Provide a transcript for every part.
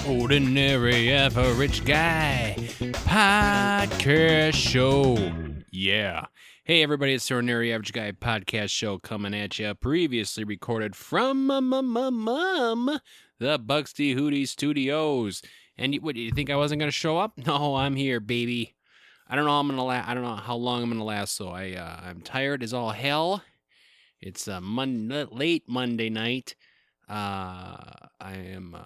Ordinary Average Guy Podcast Show. Yeah. Hey, everybody, it's the Ordinary Average Guy Podcast Show coming at you. Previously recorded from the Bugsty Hootie Studios. And what, do you think I wasn't going to show up? No, I'm here, baby. I don't know how I'm gonna I don't know how long I'm gonna last. So I'm tired as all hell. It's late Monday night. I am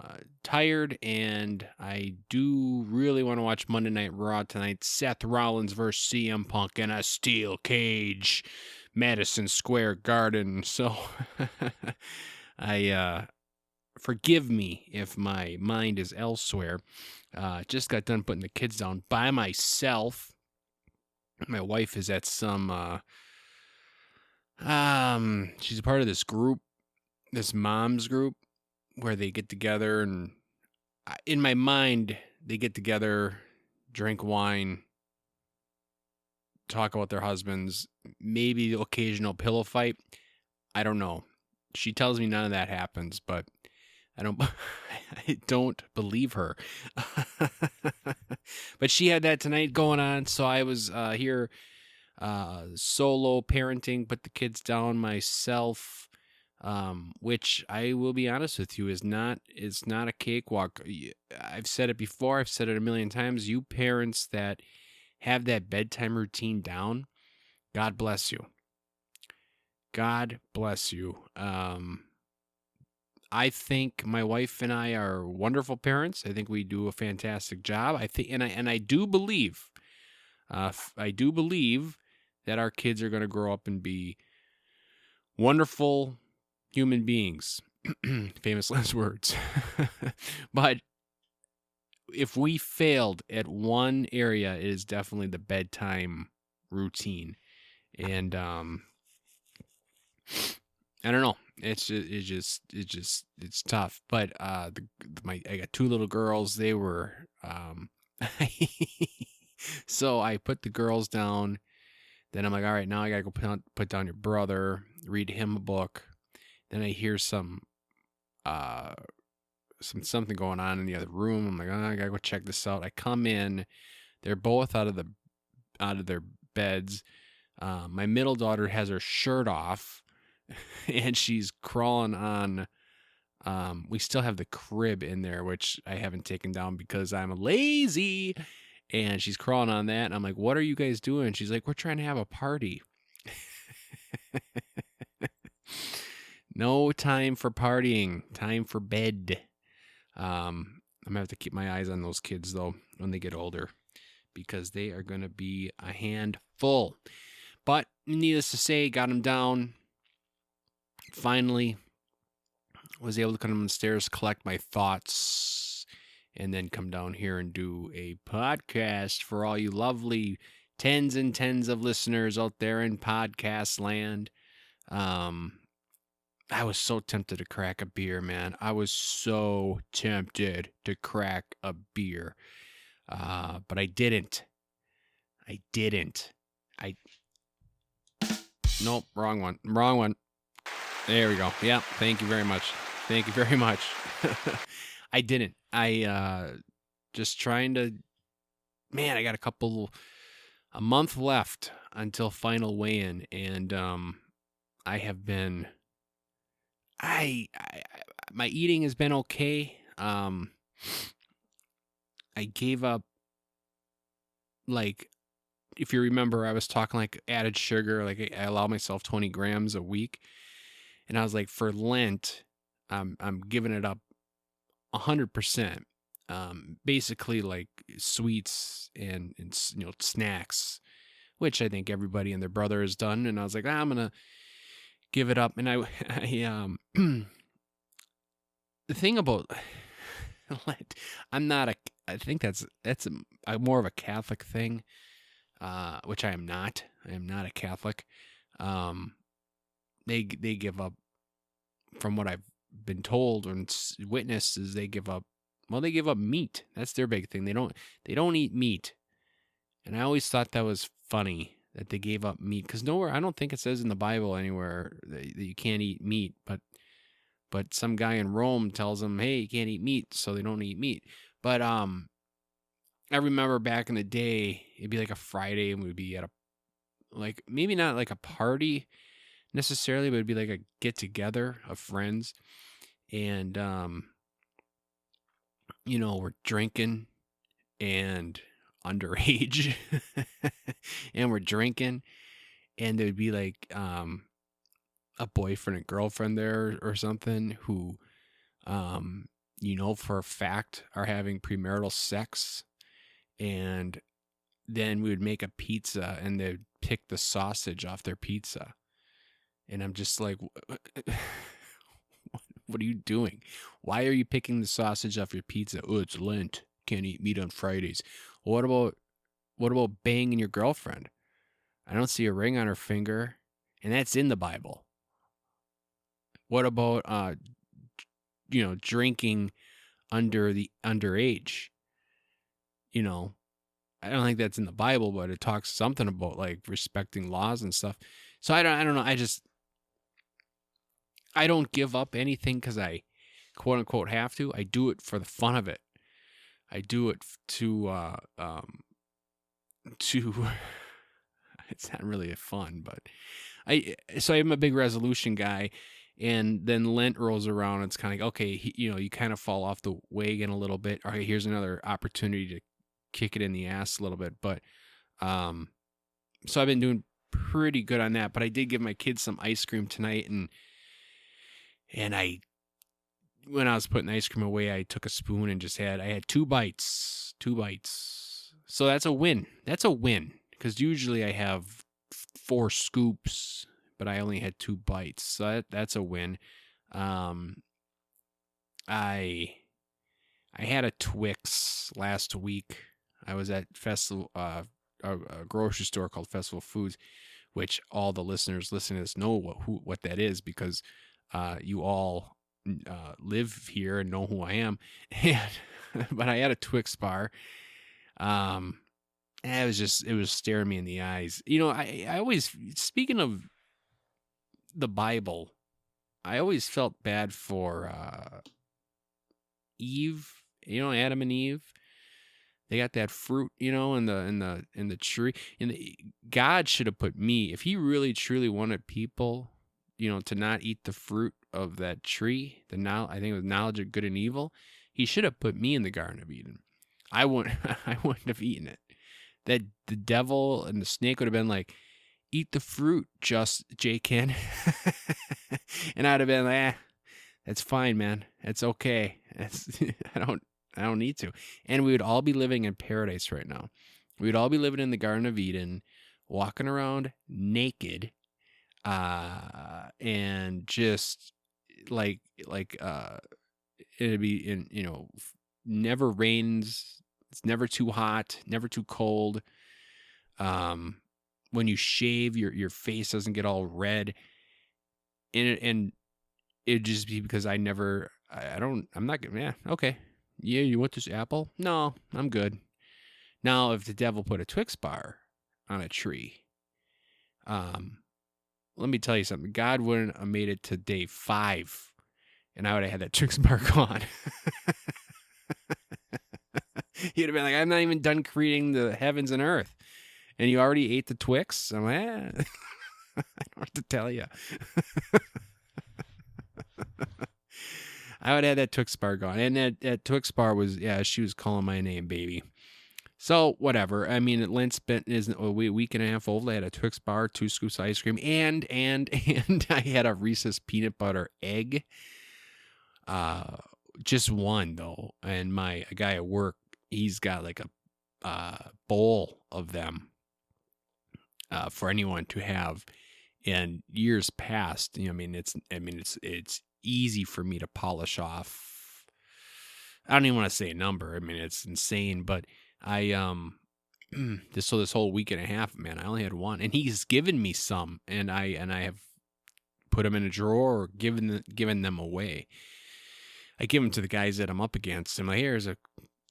tired, and I do really want to watch Monday Night Raw tonight. Seth Rollins versus CM Punk in a steel cage, Madison Square Garden. So forgive me if my mind is elsewhere. Just got done putting the kids down by myself. My wife is at some she's a part of this group, this mom's group, where they get together, and in my mind they get together, drink wine, talk about their husbands, maybe the occasional pillow fight. I don't know. She tells me none of that happens, but I don't believe her. But she had that tonight going on, so I was here solo parenting, put the kids down myself, which I will be honest with you is not a cakewalk. I've said it before, I've said it a million times. You parents that have that bedtime routine down, God bless you. God bless you. I think my wife and I are wonderful parents. I think we do a fantastic job. I think, and I do believe, that our kids are going to grow up and be wonderful human beings. Famous last words. But if we failed at one area, it is definitely the bedtime routine. And I don't know. It's tough. But I got two little girls. They were so I put the girls down. Then I'm like, all right, now I gotta go put down your brother, read him a book. Then I hear something going on in the other room. I'm like, oh, I gotta go check this out. I come in, they're both out of their beds. My middle daughter has her shirt off, and she's crawling on. We still have the crib in there, which I haven't taken down because I'm lazy. And she's crawling on that, and I'm like, what are you guys doing? She's like, we're trying to have a party. No time for partying. Time for bed. I'm going to have to keep my eyes on those kids, though, when they get older, because they are going to be a handful. But needless to say, got them down. Finally, was able to come downstairs, collect my thoughts, and then come down here and do a podcast for all you lovely tens and tens of listeners out there in podcast land. I was so tempted to crack a beer, man. I was so tempted to crack a beer. But I didn't. Nope, wrong one. There we go. Yeah, thank you very much. I didn't. I just trying to, man, I got a month left until final weigh-in, and I have been, my eating has been okay. I gave up, like, if you remember, I was talking like added sugar, like I allow myself 20 grams a week, and I was like, for Lent, I'm giving it up 100%. Basically like sweets and snacks, which I think everybody and their brother has done. And I was like, I'm gonna give it up. And I the thing about Lent, I think that's more of a Catholic thing, which I am not. I am not a Catholic. They give up, from what I've been told and witnessed, is they give up meat. That's their big thing. They don't eat meat. And I always thought that was funny that they gave up meat, because nowhere, I don't think it says in the Bible anywhere that you can't eat meat, but but some guy in Rome tells them, hey, you can't eat meat, so they don't eat meat. But I remember back in the day, it'd be like a Friday, and we'd be at a, like, maybe not like a party necessarily, but it'd be like a get together of friends, and we're drinking and underage, and we're drinking, and there'd be like a boyfriend and girlfriend there or something who for a fact are having premarital sex, and then we would make a pizza and they'd pick the sausage off their pizza, and I'm just like, what are you doing? Why are you picking the sausage off your pizza? Oh, it's Lent, can't eat meat on Fridays. What about banging your girlfriend? I don't see a ring on her finger, and that's in the Bible. What about drinking under the underage? I don't think that's in the Bible, but it talks something about like respecting laws and stuff. So I don't know. I don't give up anything because I quote unquote have to. I do it for the fun of it. I do it to it's not really fun, but I'm a big resolution guy, and then Lent rolls around. It's kind of like, okay, you kind of fall off the wagon a little bit. All right, here's another opportunity to kick it in the ass a little bit. But so I've been doing pretty good on that. But I did give my kids some ice cream tonight, and when I was putting the ice cream away, I took a spoon and I had 2 bites. So that's a win. Because usually I have 4 scoops, but I only had 2 bites. So that's a win. I had a Twix last week. I was at a grocery store called Festival Foods, which all the listeners listening to this know what that is, because you all live here and know who I am. But I had a Twix bar. It was staring me in the eyes. I always, speaking of the Bible, I always felt bad for Eve, Adam and Eve. They got that fruit, in the tree. God should have put me, if he really truly wanted people, to not eat the fruit of that tree, I think it was knowledge of good and evil, he should have put me in the Garden of Eden. I wouldn't have eaten it. That the devil and the snake would have been like, eat the fruit, just Ken. And I'd have been like, that's fine, man. It's okay. I don't need to. And we would all be living in paradise right now. We would all be living in the Garden of Eden, walking around naked, and just like it'd be never rains. It's never too hot, never too cold. When you shave, your face doesn't get all red. And it'd just be because I'm not gonna, yeah, okay. Yeah, you want this apple? No, I'm good. Now, if the devil put a Twix bar on a tree, let me tell you something. God wouldn't have made it to day 5, and I would have had that Twix bar gone. He'd have been like, I'm not even done creating the heavens and earth, and you already ate the Twix? I'm like, I don't know what to tell you. I would have that Twix bar gone. And that Twix bar was, she was calling my name, baby. So, whatever. I mean, Lent's is a week and a half old. I had a Twix bar, 2 scoops of ice cream, and I had a Reese's peanut butter egg. Just one, though. And a guy at work, he's got like a bowl of them for anyone to have. And years past, it's easy for me to polish off. I don't even want to say a number. I mean, it's insane, but this whole week and a half, man, I only had one, and he's given me some, and I have put them in a drawer or given them away. I give them to the guys that I'm up against. I'm like, here's a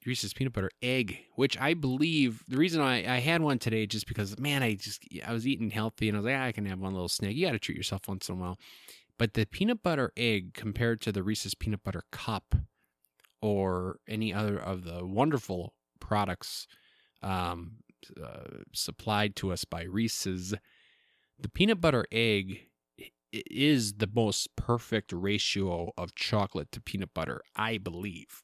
Reese's peanut butter egg, which I believe the reason I had one today just because, man, I was eating healthy, and I was like, I can have one little snack. You got to treat yourself once in a while. But the peanut butter egg compared to the Reese's peanut butter cup or any other of the wonderful products um, supplied to us by Reese's, the peanut butter egg is the most perfect ratio of chocolate to peanut butter, I believe.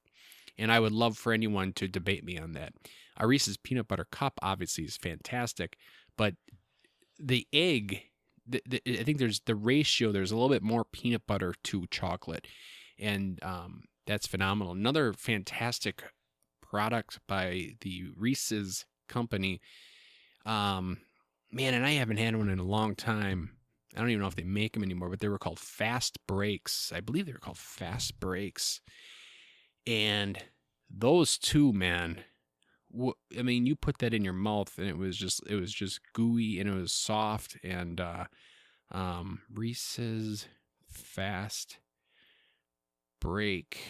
And I would love for anyone to debate me on that. A Reese's peanut butter cup obviously is fantastic, but the egg, I think there's the ratio, there's a little bit more peanut butter to chocolate. And that's phenomenal. Another fantastic product by the Reese's company. Man, and I haven't had one in a long time. I don't even know if they make them anymore, but they were called Fast Breaks. I believe they were called Fast Breaks. And those two, man, I mean, you put that in your mouth and it was just gooey and it was soft. And Reese's Fast Break.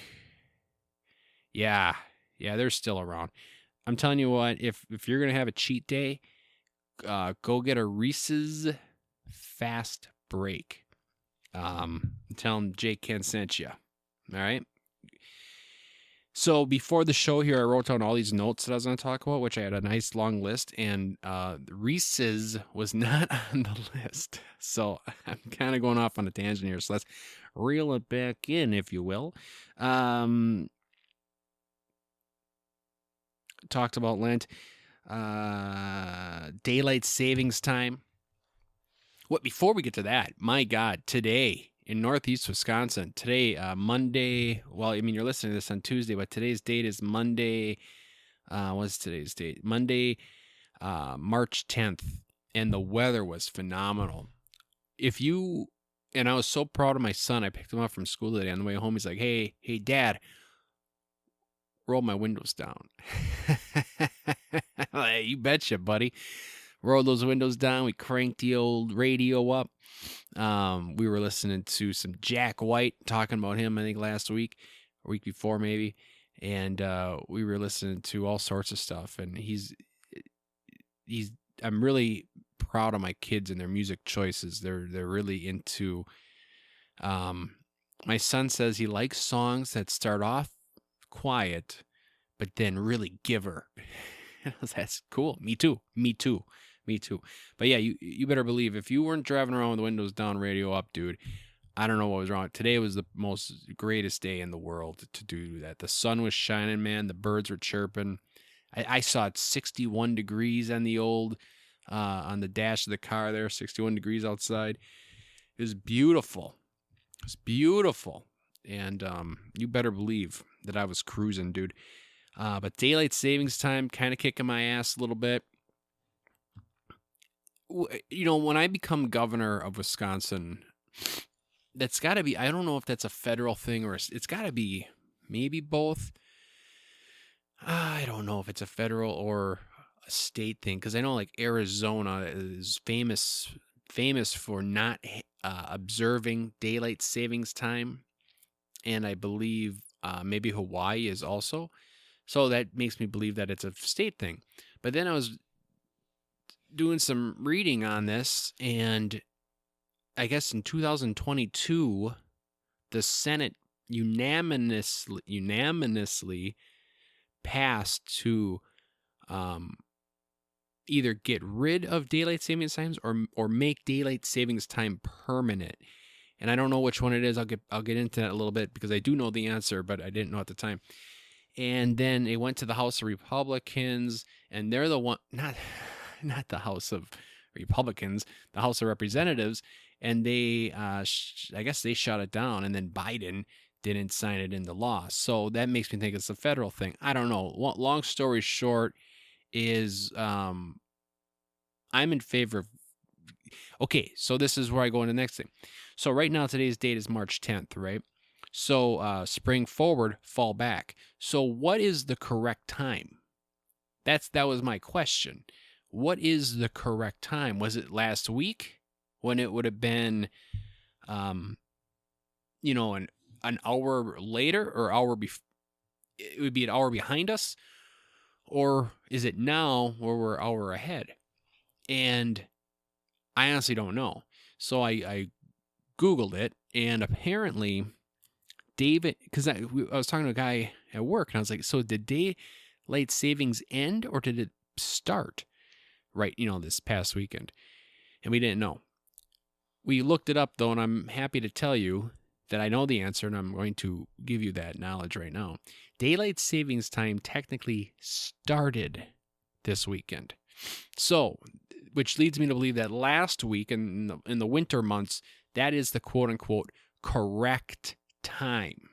Yeah, they're still around. I'm telling you what, if you're going to have a cheat day, go get a Reese's Fast Break. Tell them Jake Ken sent you. All right. So before the show here, I wrote down all these notes that I was going to talk about, which I had a nice long list, and Reese's was not on the list. So I'm kind of going off on a tangent here. So let's reel it back in, if you will. Talked about Lent. Daylight savings time. Before we get to that, my God, today in Northeast Wisconsin, today, Monday, well, I mean, you're listening to this on Tuesday, but today's date is Monday. What's today's date? Monday, March 10th, and the weather was phenomenal. And I was so proud of my son. I picked him up from school today on the way home. He's like, hey, Dad, roll my windows down. Like, you betcha, buddy. Rolled those windows down. We cranked the old radio up. We were listening to some Jack White, talking about him, I think last week, or week before maybe. And we were listening to all sorts of stuff. And I'm really proud of my kids and their music choices. They're really into, my son says he likes songs that start off quiet, but then really give her. That's cool. Me too. But yeah, you better believe if you weren't driving around with the windows down, radio up, dude, I don't know what was wrong. Today was the most greatest day in the world to do that. The sun was shining, man. The birds were chirping. I saw it 61 degrees on the old, on the dash of the car there, 61 degrees outside. It was beautiful. And you better believe that I was cruising, dude. But daylight savings time kind of kicking my ass a little bit. You know, when I become governor of Wisconsin, that's got to be, I don't know if that's a federal thing or it's got to be maybe both. I don't know if it's a federal or a state thing, because I know like Arizona is famous for not observing daylight savings time. And I believe maybe Hawaii is also. So that makes me believe that it's a state thing. But then I was doing some reading on this, and I guess in 2022, the Senate unanimously passed to either get rid of daylight savings times or make daylight savings time permanent. And I don't know which one it is. I'll get into that a little bit because I do know the answer, but I didn't know at the time. And then it went to the House of Republicans, and they're the one, not the House of Republicans, the House of Representatives, and they, I guess they shut it down, and then Biden didn't sign it into law. So that makes me think it's a federal thing. I don't know. Long story short is I'm in favor of, okay, so this is where I go into the next thing. So right now, today's date is March 10th, right? So spring forward, fall back. So what is the correct time? That was my question. What is the correct time? Was it last week when it would have been, an hour later or it would be an hour behind us? Or is it now where we're an hour ahead? And I honestly don't know. So I Googled it, and apparently David, because I was talking to a guy at work, and I was like, so did daylight savings end or did it start right, this past weekend? And we didn't know. We looked it up, though, and I'm happy to tell you that I know the answer, and I'm going to give you that knowledge right now. Daylight savings time technically started this weekend. So, which leads me to believe that last week in the winter months, that is the quote-unquote correct time.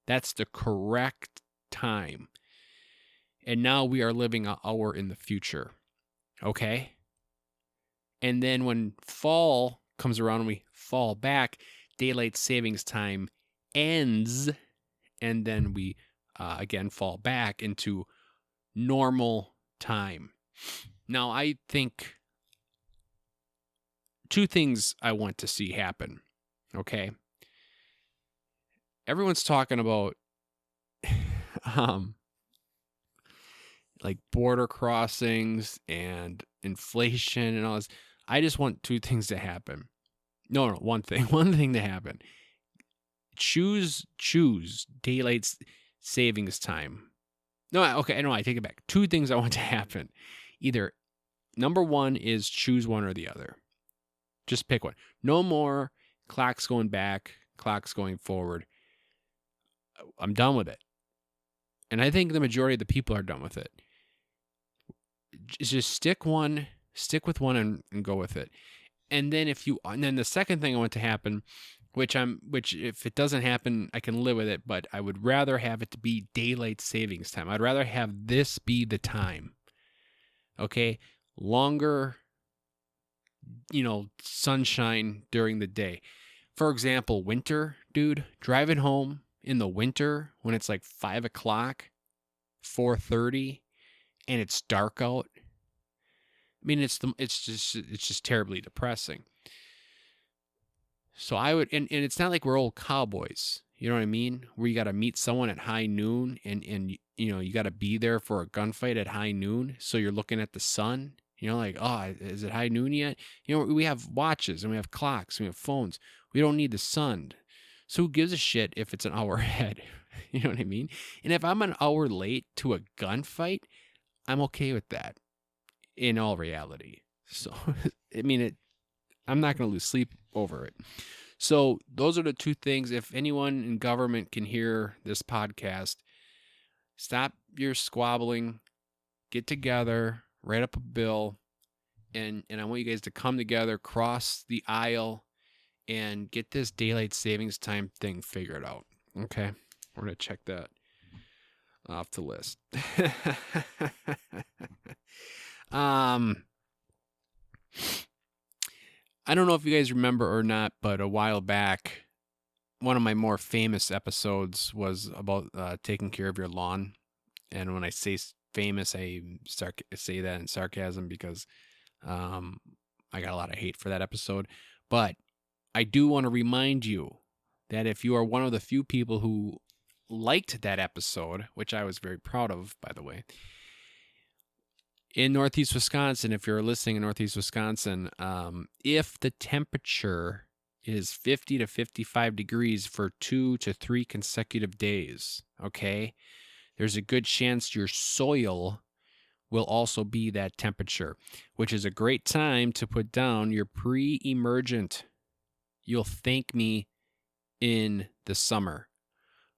That's the correct time. And now we are living an hour in the future. Okay? And then when fall comes around and we fall back, daylight savings time ends, and then we again fall back into normal time. Now, I think two things I want to see happen, okay? Everyone's talking about like border crossings and inflation and all this. I just want two things to happen. No, one thing. One thing to happen. Choose daylight savings time. No, okay, I take it back. Two things I want to happen. Either number one is choose one or the other. Just pick one. No more clocks going back, clocks going forward. I'm done with it. And I think the majority of the people are done with it. Just stick with one and go with it. And then the second thing I want to happen, which if it doesn't happen, I can live with it, but I would rather have it to be daylight savings time. I'd rather have this be the time. Okay? Longer, sunshine during the day. For example, winter, dude, driving home in the winter when it's like 5 o'clock, 4:30, and it's dark out. I mean, it's just terribly depressing. So I would, and it's not like we're old cowboys, you know what I mean? Where you got to meet someone at high noon, and you got to be there for a gunfight at high noon. So you're looking at the sun, like, oh, is it high noon yet? We have watches and we have clocks, and we have phones. We don't need the sun. So who gives a shit if it's an hour ahead? You know what I mean? And if I'm an hour late to a gunfight, I'm okay with that. In all reality. So, I mean, I'm not going to lose sleep over it. So those are the two things. If anyone in government can hear this podcast, stop your squabbling, get together, write up a bill, and I want you guys to come together, cross the aisle, and get this daylight savings time thing figured out. Okay? We're going to check that off the list. I don't know if you guys remember or not, but a while back, one of my more famous episodes was about taking care of your lawn. And when I say famous, I say that in sarcasm because I got a lot of hate for that episode. But I do want to remind you that if you are one of the few people who liked that episode, which I was very proud of, by the way, in Northeast Wisconsin, if you're listening in Northeast Wisconsin, if the temperature is 50 to 55 degrees for 2 to 3 consecutive days, okay, there's a good chance your soil will also be that temperature, which is a great time to put down your pre-emergent. You'll thank me in the summer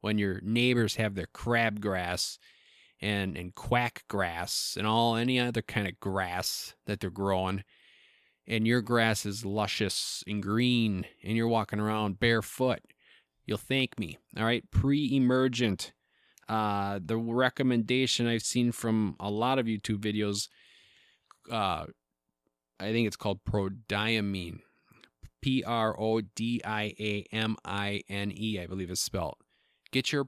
when your neighbors have their crabgrass and quack grass and any other kind of grass that they're growing, and your grass is luscious and green, and you're walking around barefoot. You'll thank me. All right, pre-emergent. The recommendation I've seen from a lot of YouTube videos, I think it's called prodiamine. Prodiamine, I believe it's spelled. Get your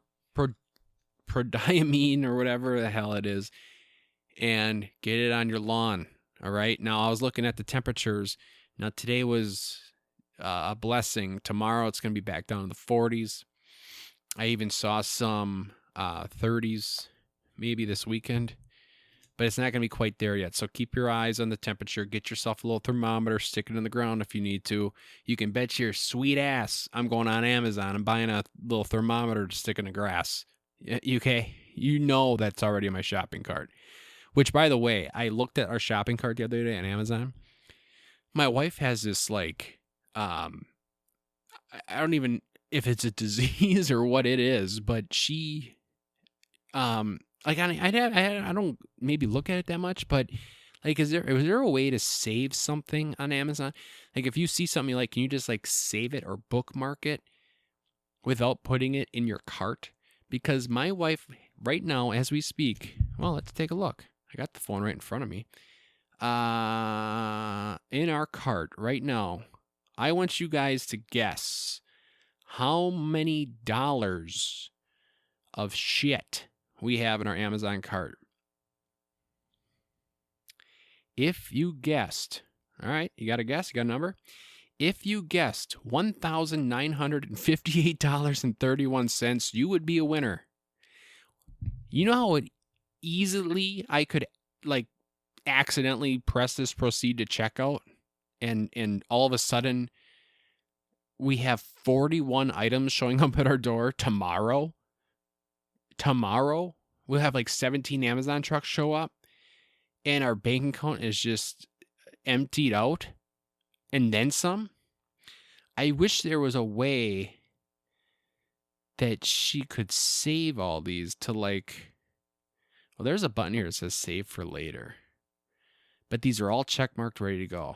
prodiamine or whatever the hell it is, and get it on your lawn. All right. Now, I was looking at the temperatures. Now, today was a blessing. Tomorrow, it's going to be back down to the 40s. I even saw some 30s maybe this weekend. but it's not going to be quite there yet. So keep your eyes on the temperature. Get yourself a little thermometer, stick it in the ground if you need to. You can bet your sweet ass I'm going on Amazon and buying a little thermometer to stick in the grass. Okay? You know that's already in my shopping cart. Which, by the way, I looked at our shopping cart the other day on Amazon. My wife has this, like, I don't even if it's a disease or what it is, but she, like, I don't maybe look at it that much, but, like, is there a way to save something on Amazon? Like, if you see something you like, can you just, like, save it or bookmark it without putting it in your cart? Because my wife, right now, as we speak, well, let's take a look. I got the phone right in front of me. In our cart right now, I want you guys to guess how many dollars of shit we have in our Amazon cart. If you guessed, all right, you got a guess? You got a number? If you guessed $1,958.31, you would be a winner. You know how easily I could, like, accidentally press this proceed to checkout, and all of a sudden we have 41 items showing up at our door tomorrow. Tomorrow we'll have like 17 Amazon trucks show up, and our bank account is just emptied out and then some. I wish there was a way that she could save all these to, like, well, there's a button here that says save for later. But these are all checkmarked, ready to go.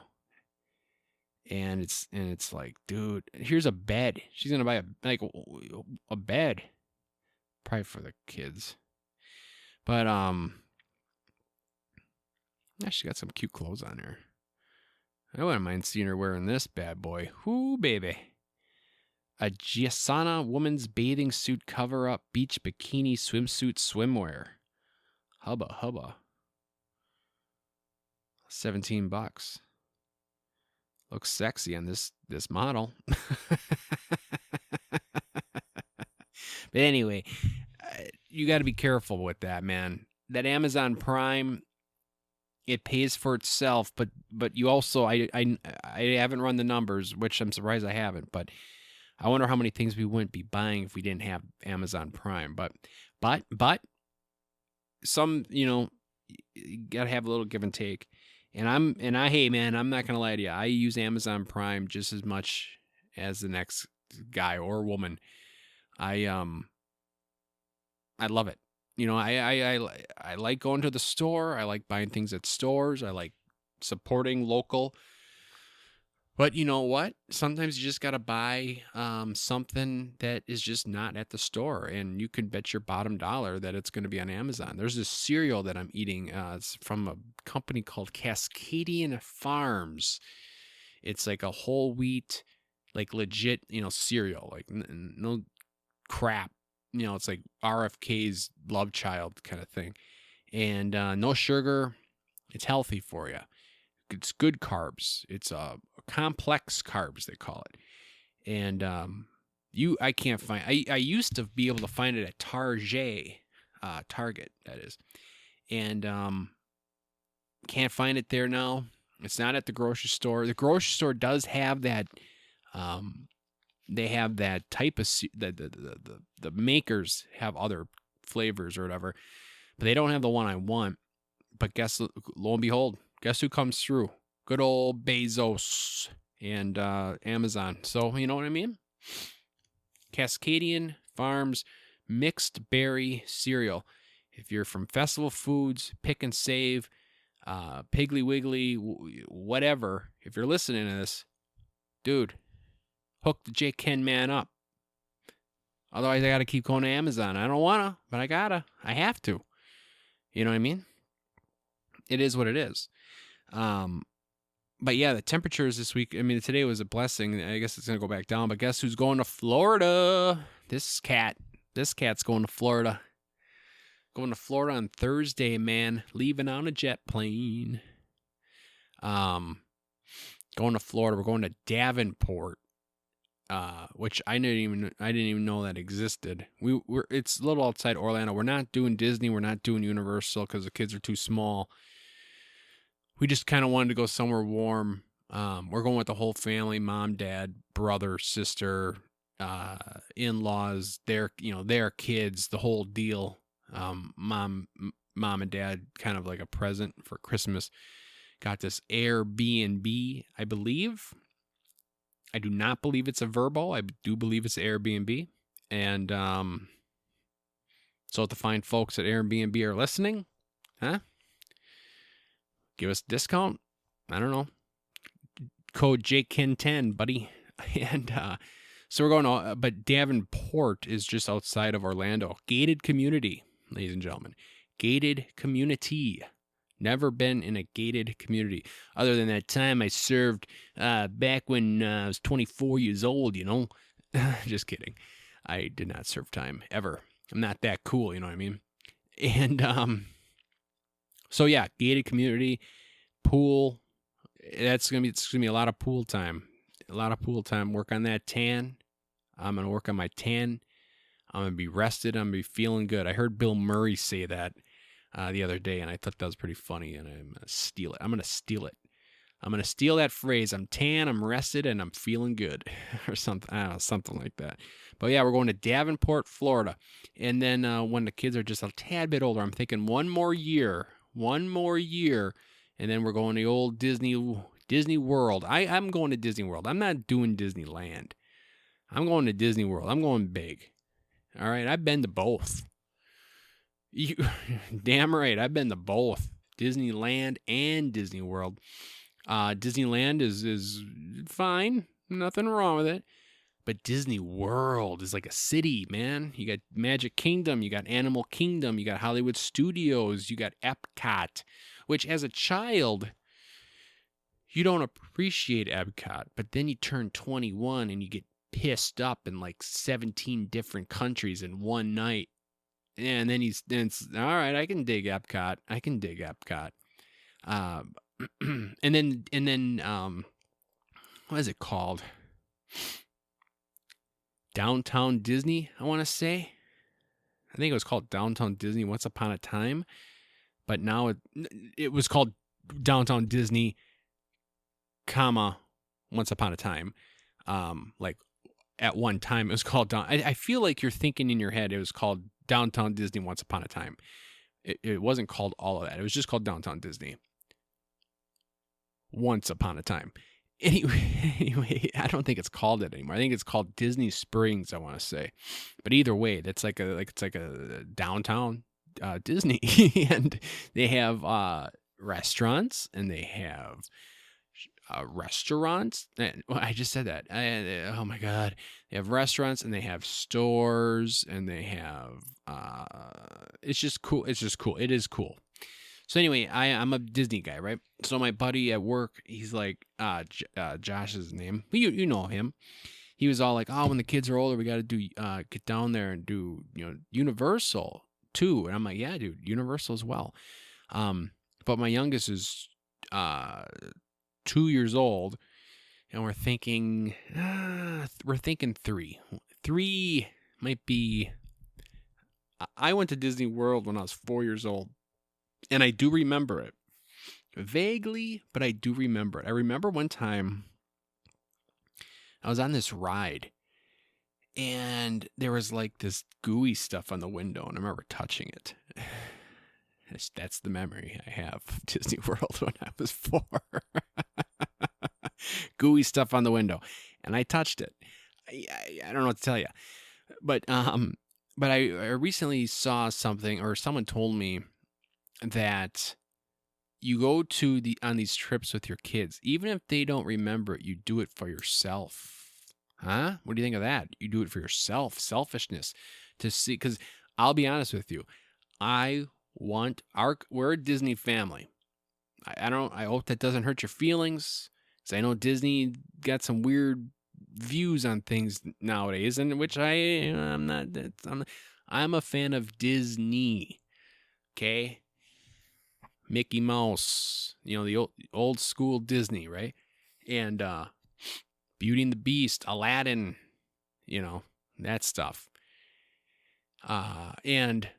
And it's like, dude, here's a bed. She's gonna buy a bed, probably for the kids. But yeah, she got some cute clothes on her. I wouldn't mind seeing her wearing this bad boy. Whoo, baby. A Giasana woman's bathing suit cover-up beach bikini swimsuit swimwear. Hubba. $17. Looks sexy on this model. But anyway, you got to be careful with that, man. That Amazon Prime, it pays for itself, but you also, I haven't run the numbers, which I'm surprised I haven't, but I wonder how many things we wouldn't be buying if we didn't have Amazon Prime. But some, you got to have a little give and take. Hey man, I'm not gonna lie to you. I use Amazon Prime just as much as the next guy or woman. I love it. I like going to the store. I like buying things at stores. I like supporting local. But you know what? Sometimes you just got to buy something that is just not at the store. And you can bet your bottom dollar that it's going to be on Amazon. There's this cereal that I'm eating. It's from a company called Cascadian Farms. It's like a whole wheat, like legit, cereal. Like no crap. It's like RFK's love child kind of thing. And no sugar. It's healthy for you. It's good carbs. It's complex carbs, they call it. And I can't find. I used to be able to find it at Target, that is, and can't find it there now. It's not at the grocery store. The grocery store does have that. They have that type of the makers have other flavors or whatever, but they don't have the one I want. But lo and behold, guess who comes through? Good old Bezos and Amazon. So, you know what I mean? Cascadian Farms mixed berry cereal. If you're from Festival Foods, Pick and Save, Piggly Wiggly, whatever, if you're listening to this, dude, hook the J. Ken man up. Otherwise, I got to keep going to Amazon. I don't want to, but I got to. I have to. You know what I mean? It is what it is. But yeah, the temperatures this week, I mean, today was a blessing. I guess it's going to go back down, but guess who's going to Florida? This cat's going to Florida. Going to Florida on Thursday, man. Leaving on a jet plane. Going to Florida. We're going to Davenport. which I didn't even know that existed. It's a little outside Orlando. We're not doing Disney. We're not doing Universal because the kids are too small. We just kind of wanted to go somewhere warm. We're going with the whole family: mom, dad, brother, sister, in-laws, their kids, the whole deal. Mom and dad, kind of like a present for Christmas, got this Airbnb, I believe. I do not believe it's a Vrbo. I do believe it's Airbnb. And so if the fine folks at Airbnb are listening, huh? Give us a discount. I don't know. Code JKIN10, buddy. And so we're going to, but Davenport is just outside of Orlando. Gated community, ladies and gentlemen. Gated community. Never been in a gated community other than that time I served back when I was 24 years old, Just kidding. I did not serve time ever. I'm not that cool, you know what I mean? And so yeah, gated community, pool. It's gonna be a lot of pool time. A lot of pool time. Work on that tan. I'm gonna work on my tan. I'm gonna be rested. I'm gonna be feeling good. I heard Bill Murray say that the other day, and I thought that was pretty funny, and I'm gonna steal it. I'm gonna steal that phrase. I'm tan, I'm rested, and I'm feeling good, or something. I don't know, something like that. But yeah, we're going to Davenport, Florida, and then when the kids are just a tad bit older, I'm thinking one more year, and then we're going to the old Disney World. I'm going to Disney World. I'm not doing Disneyland. I'm going to Disney World. I'm going big. All right, I've been to both. You damn right, I've been to both Disneyland and Disney World. Disneyland is fine, nothing wrong with it, but Disney World is like a city, man. You got Magic Kingdom, you got Animal Kingdom, you got Hollywood Studios, you got Epcot, which as a child you don't appreciate Epcot, but then you turn 21 and you get pissed up in like 17 different countries in one night. And then it's all right. I can dig Epcot. And then what is it called? Downtown Disney, I want to say. I think it was called Downtown Disney once upon a time, but now it was called Downtown Disney, once upon a time. Like at one time it was called down. I feel like you're thinking in your head it was called Downtown Disney once upon a time. It wasn't called all of that. It was just called Downtown Disney once upon a time. Anyway, I don't think it's called it anymore. I think it's called Disney Springs, I want to say. But either way, that's it's like a downtown Disney, and they have restaurants, and they have restaurants. I just said that. Oh my God. They have restaurants and they have stores and they have, it's just cool. It is cool. So anyway, I'm a Disney guy, right? So my buddy at work, he's like, Josh's name, you know him. He was all like, oh, when the kids are older, we got to do, get down there and do, Universal too. And I'm like, yeah, dude, Universal as well. But my youngest is, 2 years old, and we're thinking 3. 3 might be. I went to Disney World when I was 4 years old, and I do remember it vaguely, but I do remember it. I remember one time I was on this ride, and there was like this gooey stuff on the window, and I remember touching it. That's the memory I have of Disney World when I was 4. Gooey stuff on the window, and I touched it. I don't know what to tell you, but I recently saw something, or someone told me that you go on these trips with your kids, even if they don't remember it, you do it for yourself. Huh? What do you think of that? You do it for yourself, selfishness, to see. Because I'll be honest with you, we're a Disney family. I hope that doesn't hurt your feelings, because I know Disney got some weird views on things nowadays, and which I'm not. I'm a fan of Disney. Okay, Mickey Mouse, the old school Disney, right? And Beauty and the Beast, Aladdin, that stuff. And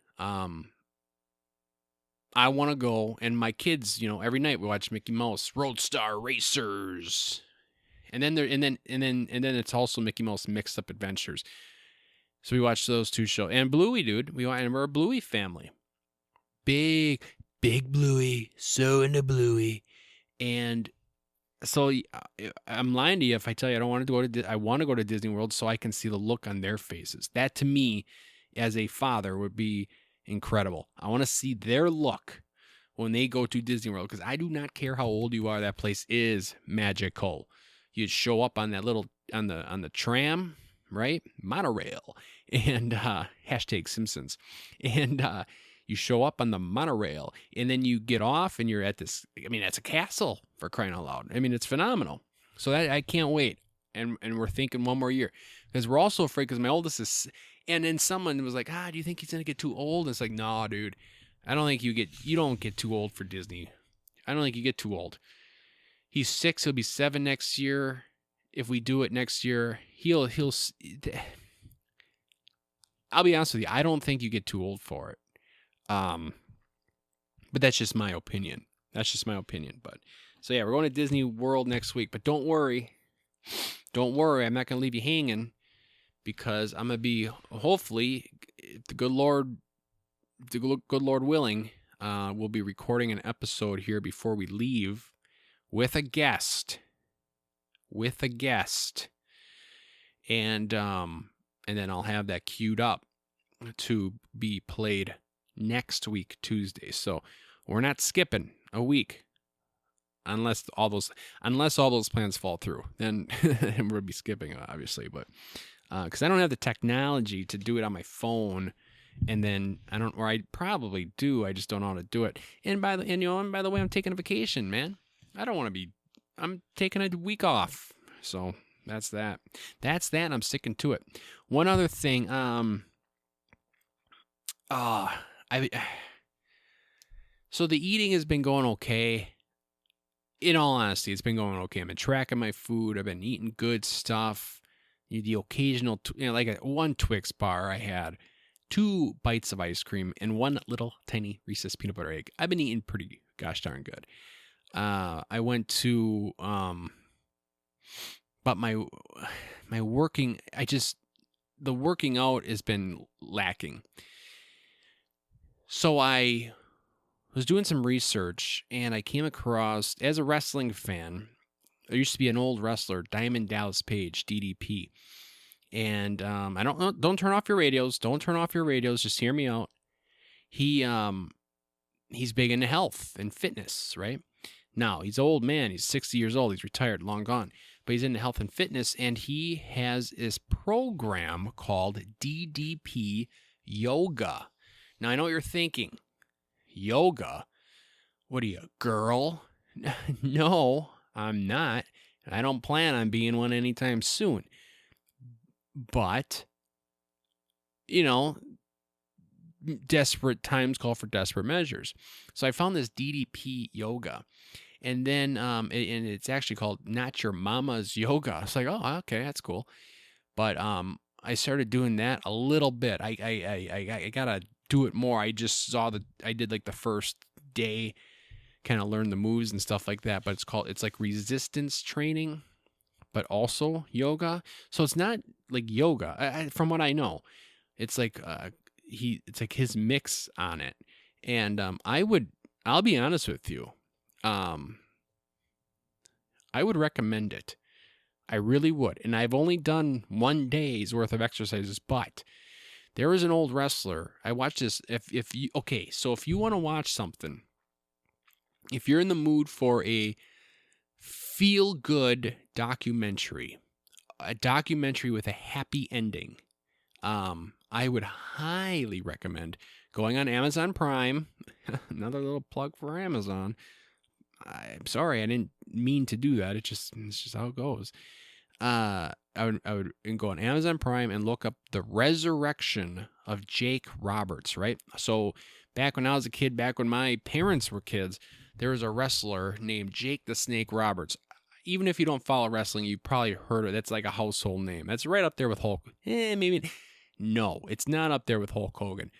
I want to go, and my kids, every night we watch Mickey Mouse Roadstar Racers, and then it's also Mickey Mouse Mixed Up Adventures. So we watch those two shows, and Bluey, dude. And we're a Bluey family, big Bluey, so into Bluey, and so I'm lying to you if I tell you I don't want to go to. I want to go to Disney World so I can see the look on their faces. That to me, as a father, would be incredible. I want to see their look when they go to Disney World, because I do not care how old you are. That place is magical. You'd show up on that little on the tram, right? Monorail, and hashtag Simpsons, and you show up on the monorail, and then you get off, and you're at this. I mean, that's a castle, for crying out loud. I mean, it's phenomenal. So I can't wait, and we're thinking one more year, because we're also afraid, because my oldest is. And then someone was like, do you think he's going to get too old? And it's like, nah, dude. I don't think you don't get too old for Disney. I don't think you get too old. He's 6, he'll be 7 next year. If we do it next year, he'll I'll be honest with you, I don't think you get too old for it. But that's just my opinion. But so yeah, we're going to Disney World next week, but don't worry. I'm not going to leave you hanging. Because I'm gonna be, hopefully, the good Lord willing, we'll be recording an episode here before we leave with a guest, and then I'll have that queued up to be played next week Tuesday. So we're not skipping a week. Unless all those plans fall through, then we'll be skipping, obviously, but. Because I don't have the technology to do it on my phone, and then I probably do. I just don't know how to do it. And by the way, I'm taking a vacation, man. I don't want to be. I'm taking a week off, so that's that. I'm sticking to it. One other thing, so the eating has been going okay. In all honesty, it's been going okay. I've been tracking my food. I've been eating good stuff. The occasional, like one Twix bar I had, 2 bites of ice cream, and 1 little tiny Reese's peanut butter egg. I've been eating pretty gosh darn good. I went to, but my working, the working out has been lacking. So I was doing some research, and I came across, as a wrestling fan, there used to be an old wrestler, Diamond Dallas Page, DDP. And I don't know. Don't turn off your radios. Just hear me out. He's big into health and fitness, right? Now, he's an old man. He's 60 years old. He's retired, long gone. But he's into health and fitness, and he has this program called DDP Yoga. Now, I know what you're thinking. Yoga? What are you, a girl? No. I'm not. I don't plan on being one anytime soon. But, desperate times call for desperate measures. So I found this DDP yoga. And then, and it's actually called Not Your Mama's Yoga. I was like, oh, okay, that's cool. But I started doing that a little bit. I gotta do it more. I just I did like the first day, kind of learn the moves and stuff like that, but it's like resistance training, but also yoga. So it's not like yoga, from what I know. It's like it's like his mix on it, and I'll be honest with you, I would recommend it. I really would, and I've only done 1 day's worth of exercises, but there is an old wrestler. I watched this. If you want to watch something. If you're in the mood for a feel-good documentary, a documentary with a happy ending, I would highly recommend going on Amazon Prime. Another little plug for Amazon. I'm sorry, I didn't mean to do that. It's just how it goes. I would go on Amazon Prime and look up The Resurrection of Jake Roberts, right? So back when I was a kid, back when my parents were kids, there was a wrestler named Jake the Snake Roberts. even if you don't follow wrestling, you probably heard it. That's like a household name. That's right up there with Hulk. Maybe. No, it's not up there with Hulk Hogan,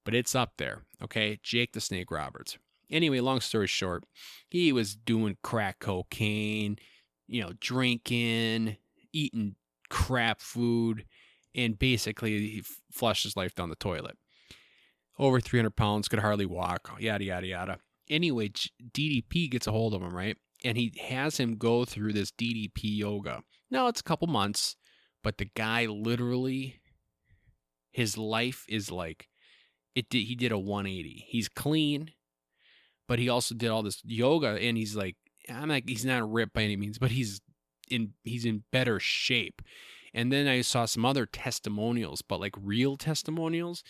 but it's up there. Okay, Jake the Snake Roberts. Anyway, long story short, he was doing crack cocaine, drinking, eating crap food, and basically he flushed his life down the toilet. Over 300 pounds, could hardly walk, yada, yada, yada. Anyway, DDP gets a hold of him, right? And he has him go through this DDP yoga. Now, it's a couple months, but the guy literally, his life is like, he did a 180. He's clean, but he also did all this yoga, and he's like, he's not ripped by any means, but he's in better shape. And then I saw some other testimonials, but like real testimonials.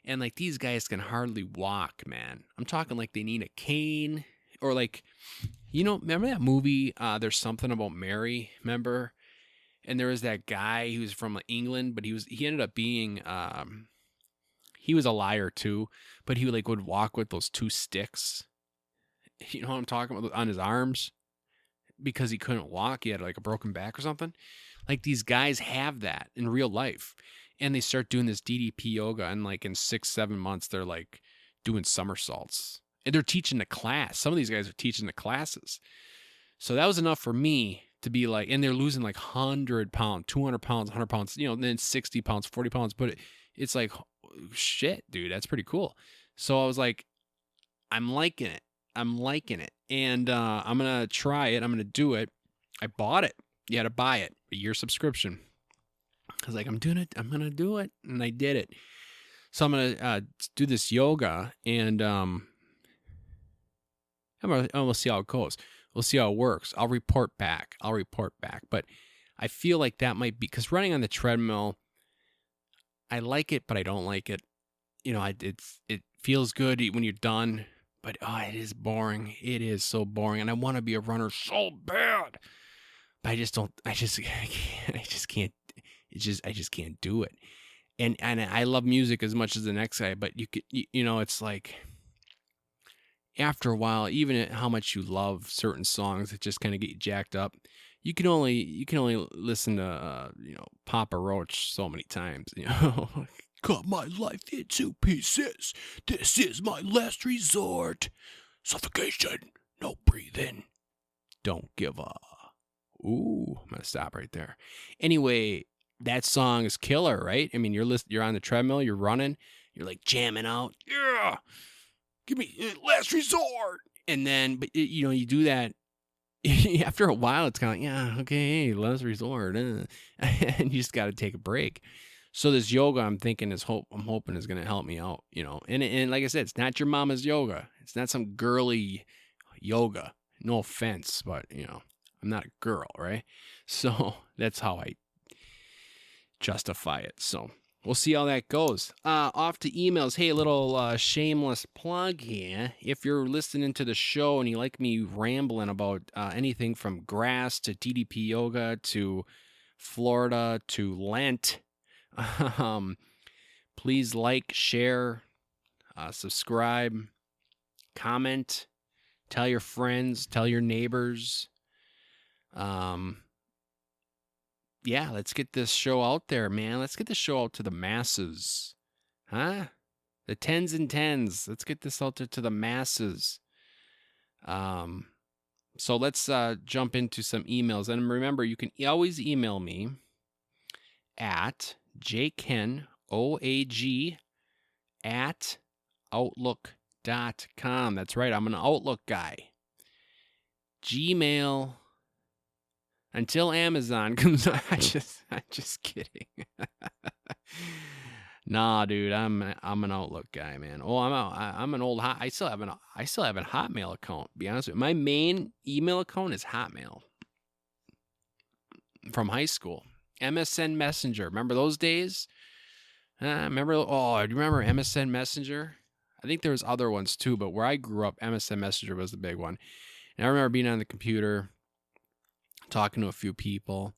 And like these guys can hardly walk, man. I'm talking like they need a cane, or like, remember that movie, There's Something About Mary, remember? And there was that guy who was from England, but he ended up being, he was a liar too, but he would walk with those 2 sticks. You know what I'm talking about? On his arms, because he couldn't walk. He had like a broken back or something. Like these guys have that in real life. And they start doing this DDP yoga, and like in 6-7 months, they're like doing somersaults. And they're teaching the class. Some of these guys are teaching the classes. So that was enough for me to be like, and they're losing like 100 pounds, 200 pounds, 100 pounds, then 60 pounds, 40 pounds. But it's like, shit, dude, that's pretty cool. So I was like, I'm liking it. And I'm going to try it. I'm going to do it. I bought it. You had to buy it. A year subscription. I was like, I'm doing it. I'm going to do it. And I did it. So I'm going to do this yoga, and we'll see how it goes. We'll see how it works. I'll report back. But I feel like that might be, because running on the treadmill, I like it, but I don't like it. It feels good when you're done, but it is boring. It is so boring. And I want to be a runner so bad. But I just can't. I just can't do it. And I love music as much as the next guy, but it's like, after a while, even at how much you love certain songs that just kind of get you jacked up, you can only listen to Papa Roach so many times. Cut my life into pieces. This is my last resort. Suffocation. No breathing. Don't give up. Ooh, I'm gonna stop right there. Anyway, that song is killer, right? I mean, you're on the treadmill, you're running, you're like jamming out. Yeah, give me last resort. And then, but you do that. After a while, it's kind of like, yeah, okay, last resort, and you just got to take a break. So this yoga, I'm hoping is gonna help me out, And like I said, it's not your mama's yoga. It's not some girly yoga. No offense, but I'm not a girl, right? So that's how I justify it. So we'll see how that goes. Off to emails. Hey, a little shameless plug here. If you're listening to the show and you like me rambling about anything from grass to DDP yoga to Florida to Lent, please like, share, subscribe, comment, tell your friends, tell your neighbors. Yeah, let's get this show out there, man. Let's get the show out to the masses. Huh? The tens and tens. Let's get this out there to the masses. So let's jump into some emails. And remember, you can always email me at jkenoag@outlook.com. That's right, I'm an Outlook guy. Gmail, until Amazon comes on. I'm just kidding. Nah, dude, I'm an Outlook guy, man. Oh, I'm an old I still have a Hotmail account. To be honest with you, my main email account is Hotmail from high school. MSN Messenger, remember those days? Do you remember MSN Messenger? I think there was other ones too, but where I grew up, MSN Messenger was the big one. And I remember being on the computer, talking to a few people,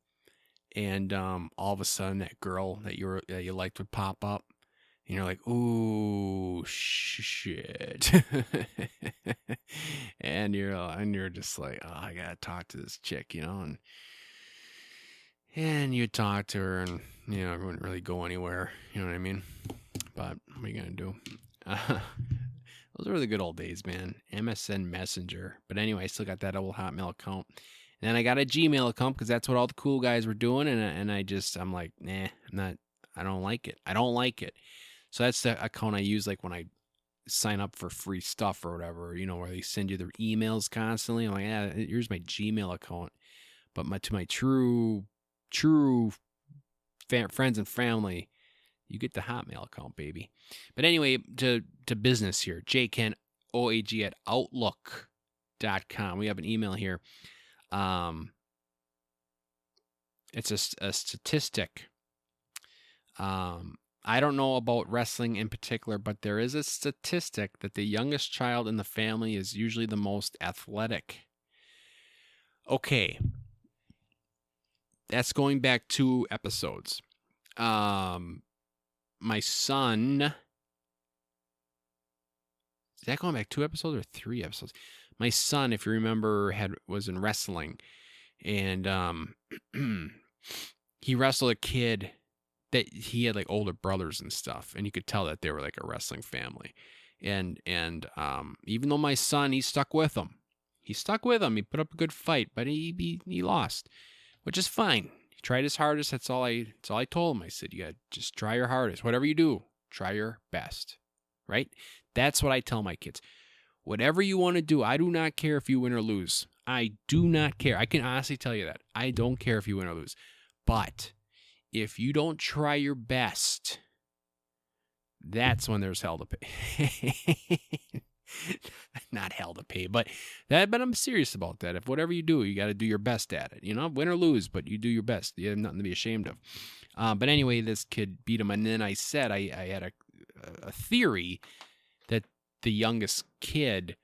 and all of a sudden that girl that you liked would pop up, and you're like, ooh, shit. and you're just like, oh, I gotta talk to this chick, and you talk to her, and it wouldn't really go anywhere. You know what I mean? But what are you gonna do? Those were the good old days, man. MSN Messenger. But anyway, I still got that old Hotmail account. And then I got a Gmail account because that's what all the cool guys were doing. And I'm like, nah, I don't like it. I don't like it. So that's the account I use like when I sign up for free stuff or whatever, where they send you their emails constantly. I'm like, yeah, here's my Gmail account. But to my true friends and family, you get the Hotmail account, baby. But anyway, to business here. JKenOAG at Outlook.com. We have an email here. It's a statistic. I don't know about wrestling in particular, but there is a statistic that the youngest child in the family is usually the most athletic. Okay. That's going back 2 episodes. My son, is that going back 2 episodes or 3 episodes? My son, if you remember, was in wrestling, and he wrestled a kid that he had like older brothers and stuff, and you could tell that they were like a wrestling family. And even though my son, he stuck with him. He put up a good fight, but he lost, which is fine. He tried his hardest. That's all I told him. I said, you got to just try your hardest. Whatever you do, try your best. Right? That's what I tell my kids. Whatever you want to do, I do not care if you win or lose. I do not care. I can honestly tell you that. I don't care if you win or lose. But if you don't try your best, that's when there's hell to pay. Not hell to pay, but I'm serious about that. If whatever you do, you got to do your best at it. Win or lose, but you do your best. You have nothing to be ashamed of. But anyway, this kid beat him, and then I said I had a theory that the youngest kid,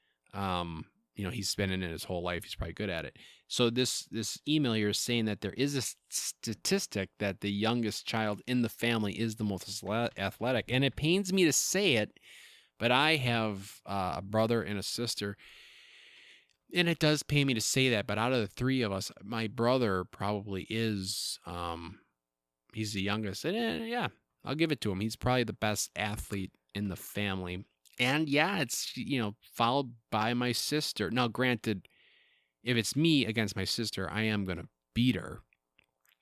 he's been in it his whole life. He's probably good at it. So this email here is saying that there is a statistic that the youngest child in the family is the most athletic. And it pains me to say it, but I have a brother and a sister, and it does pain me to say that. But out of the 3 of us, my brother probably is, he's the youngest. And yeah, I'll give it to him. He's probably the best athlete in the family. And yeah, it's, followed by my sister. Now, granted, if it's me against my sister, I am going to beat her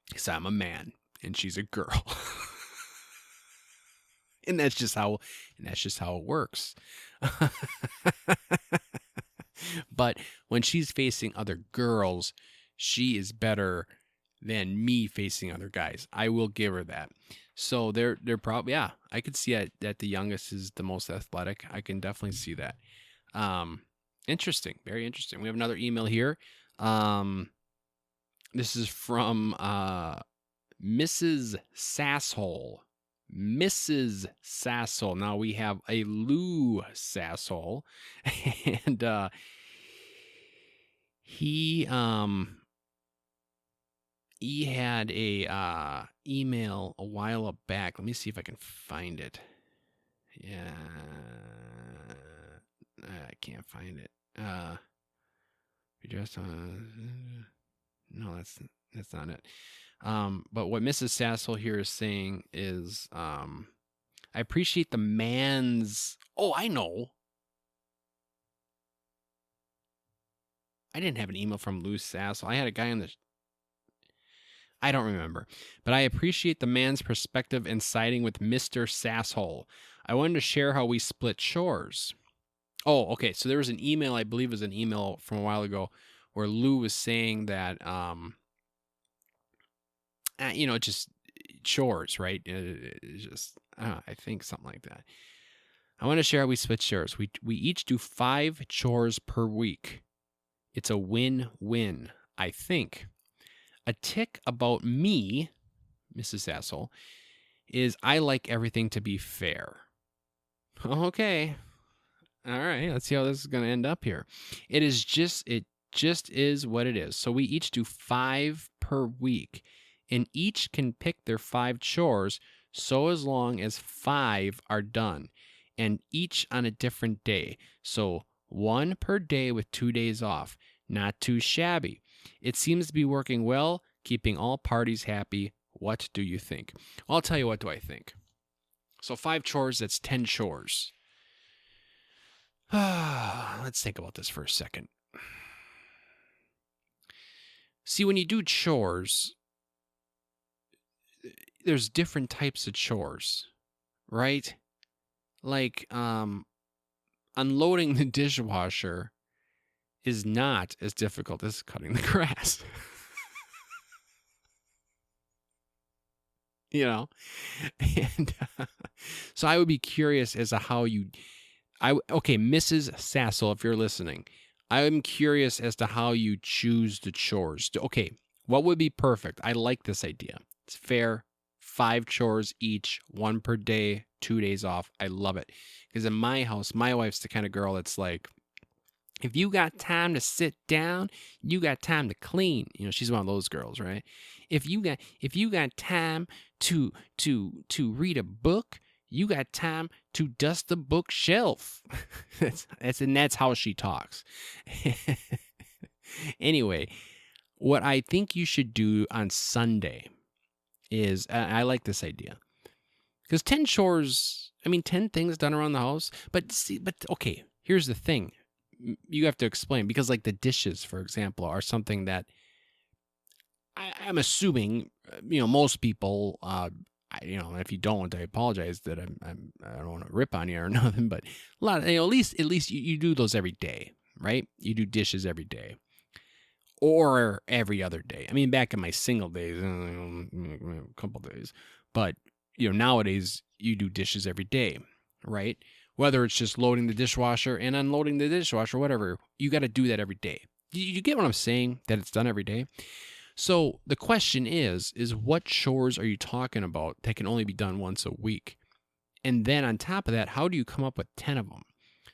because I'm a man and she's a girl. And that's just how it works. But when she's facing other girls, she is better than me facing other guys. I will give her that. So they're probably, yeah, I could see that the youngest is the most athletic. I can definitely see that. Interesting. Very interesting. We have another email here. This is from Mrs. Sasshole. Mrs. Sasshole. Now we have a Lou Sasshole, and he had a email a while back. Let me see if I can find it. Yeah, I can't find it. No, that's not it. But what Mrs. Sassel here is saying is, I appreciate the man's. Oh, I know. I didn't have an email from Lou Sassel. I had a guy on the. I don't remember, but I appreciate the man's perspective in siding with Mr. Sasshole. I wanted to share how we split chores. Oh, okay. So there was an email, I believe it was an email from a while ago, where Lou was saying that, just chores, right? It's just, I think something like that. I want to share how we split chores. We each do 5 chores per week. It's a win-win, I think. A tick about me, Mrs. Sassel, is I like everything to be fair. Okay. All right. Let's see how this is going to end up here. It just is what it is. So we each do 5 per week, and each can pick their 5 chores so as long as 5 are done, and each on a different day. So One per day with 2 days off. Not too shabby. It seems to be working well, keeping all parties happy. What do you think? I'll tell you what do I think. So 5 chores, that's 10 chores. Let's think about this for a second. See, when you do chores, there's different types of chores, right? Like, unloading the dishwasher is not as difficult as cutting the grass. You know? And so I would be curious as to how you... Okay, Mrs. Sassel, if you're listening, I'm curious as to how you choose the chores. Okay, what would be perfect? I like this idea. It's fair. 5 chores each, 1 per day, 2 days off. I love it. Because in my house, my wife's the kind of girl that's like, if you got time to sit down, you got time to clean. You know, she's one of those girls, right? If you got time to read a book, you got time to dust the bookshelf. that's how she talks. Anyway, what I think you should do on Sunday is, I like this idea. Because 10 chores, 10 things done around the house. But okay, here's the thing. You have to explain, because like the dishes, for example, are something that I'm assuming, most people, if you don't, I apologize that I don't want to rip on you or nothing, but a lot of, at least you do those every day, right? You do dishes every day or every other day. Back in my single days, a couple days, but nowadays you do dishes every day, right? Whether it's just loading the dishwasher and unloading the dishwasher, whatever, you got to do that every day. You get what I'm saying? That it's done every day. So the question is what chores are you talking about that can only be done once a week? And then on top of that, how do you come up with 10 of them?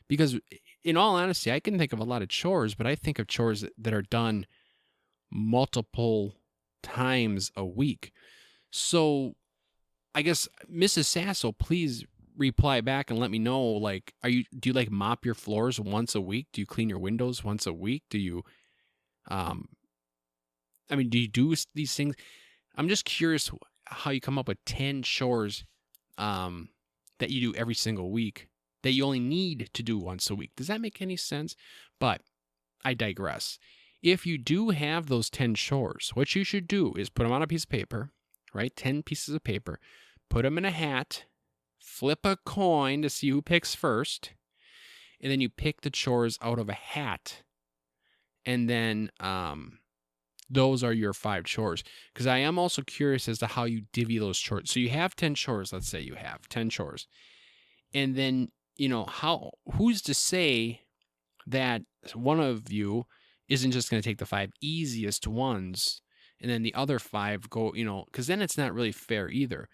Because in all honesty, I can think of a lot of chores, but I think of chores that are done multiple times a week. So I guess, Mrs. Sassel, please reply back and let me know, like, do you like mop your floors once a week? Do you clean your windows once a week? Do you, do you do these things? I'm just curious how you come up with 10 chores that you do every single week that you only need to do once a week. Does that make any sense? But I digress. If you do have those 10 chores, what you should do is put them on a piece of paper, right? 10 pieces of paper, put them in a hat, flip a coin to see who picks first, and then you pick the chores out of a hat. And then those are your 5 chores. Because I am also curious as to how you divvy those chores. So you have 10 chores. Let's say you have 10 chores. And then, who's to say that one of you isn't just going to take the 5 easiest ones and then the other 5 go, because then it's not really fair either.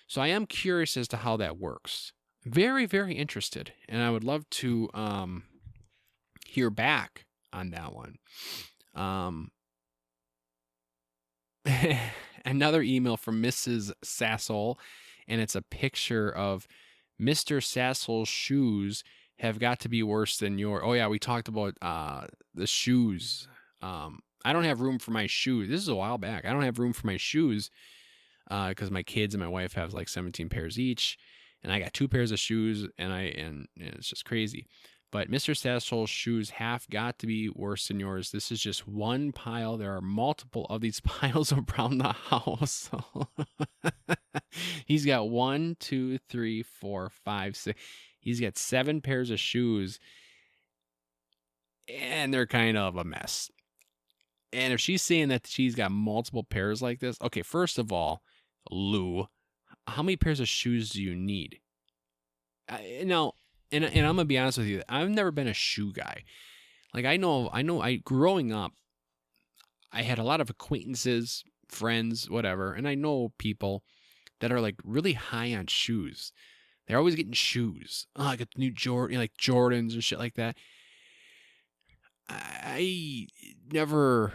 So I am curious as to how that works. Very, very interested. And I would love to hear back on that one. Another email from Mrs. Sassel, and it's a picture of Mr. Sassel's shoes have got to be worse than your... Oh, yeah, we talked about the shoes. I don't have room for my shoes. This is a while back. I don't have room for my shoes because my kids and my wife have like 17 pairs each, and I got 2 pairs of shoes, and it's just crazy. But Mr. Sassol's shoes have got to be worse than yours. This is just one pile. There are multiple of these piles around the house. He's got 1, 2, 3, 4, 5, 6. He's got 7 pairs of shoes, and they're kind of a mess. And if she's saying that she's got multiple pairs like this, okay, first of all, Lou, how many pairs of shoes do you need? Now, and I'm gonna be honest with you, I've never been a shoe guy. Like I growing up, I had a lot of acquaintances, friends, whatever, and I know people that are like really high on shoes. They're always getting shoes. Oh, I got the new Jordan, like Jordans and shit like that. I have,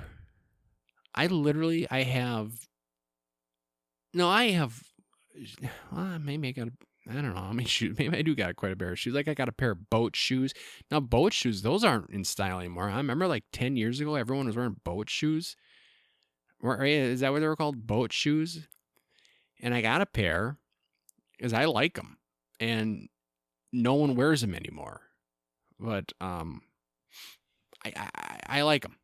maybe I gotta, I don't know how many shoes. Maybe I do got quite a pair of shoes. Like I got a pair of boat shoes. Now boat shoes, those aren't in style anymore. I remember like 10 years ago, everyone was wearing boat shoes. Is that what they were called? Boat shoes? And I got a pair because I like them. And no one wears them anymore. But I like them.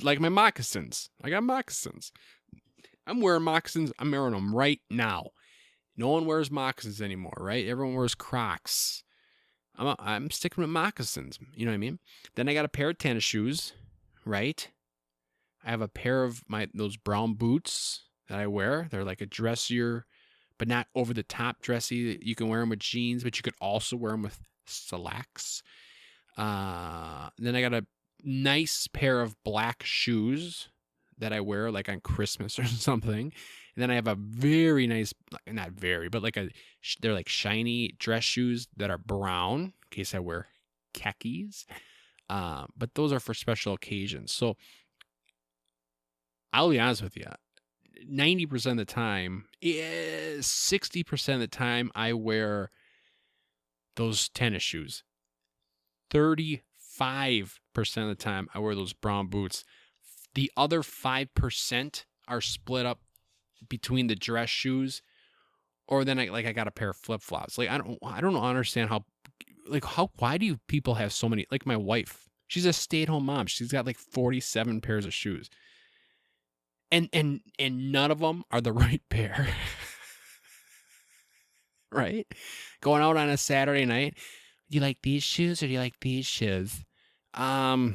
Like my moccasins. I got moccasins. I'm wearing moccasins. I'm wearing them right now. No one wears moccasins anymore, right? Everyone wears Crocs. I'm sticking with moccasins. You know what I mean? Then I got a pair of tennis shoes, right? I have a pair of those brown boots that I wear. They're like a dressier, but not over the top dressy. You can wear them with jeans, but you could also wear them with slacks. Then I got a nice pair of black shoes that I wear like on Christmas or something. And then I have a very nice, not very, but like they're like shiny dress shoes that are brown in case I wear khakis. But those are for special occasions. So I'll be honest with you. 90% of the time, 60% of the time, I wear those tennis shoes. 35% of the time, I wear those brown boots. The other 5% are split up between the dress shoes, or then I got a pair of flip flops. Like I don't understand why do people have so many? Like my wife, she's a stay-at-home mom. She's got like 47 pairs of shoes, and none of them are the right pair. Right? Going out on a Saturday night, do you like these shoes or do you like these shoes? I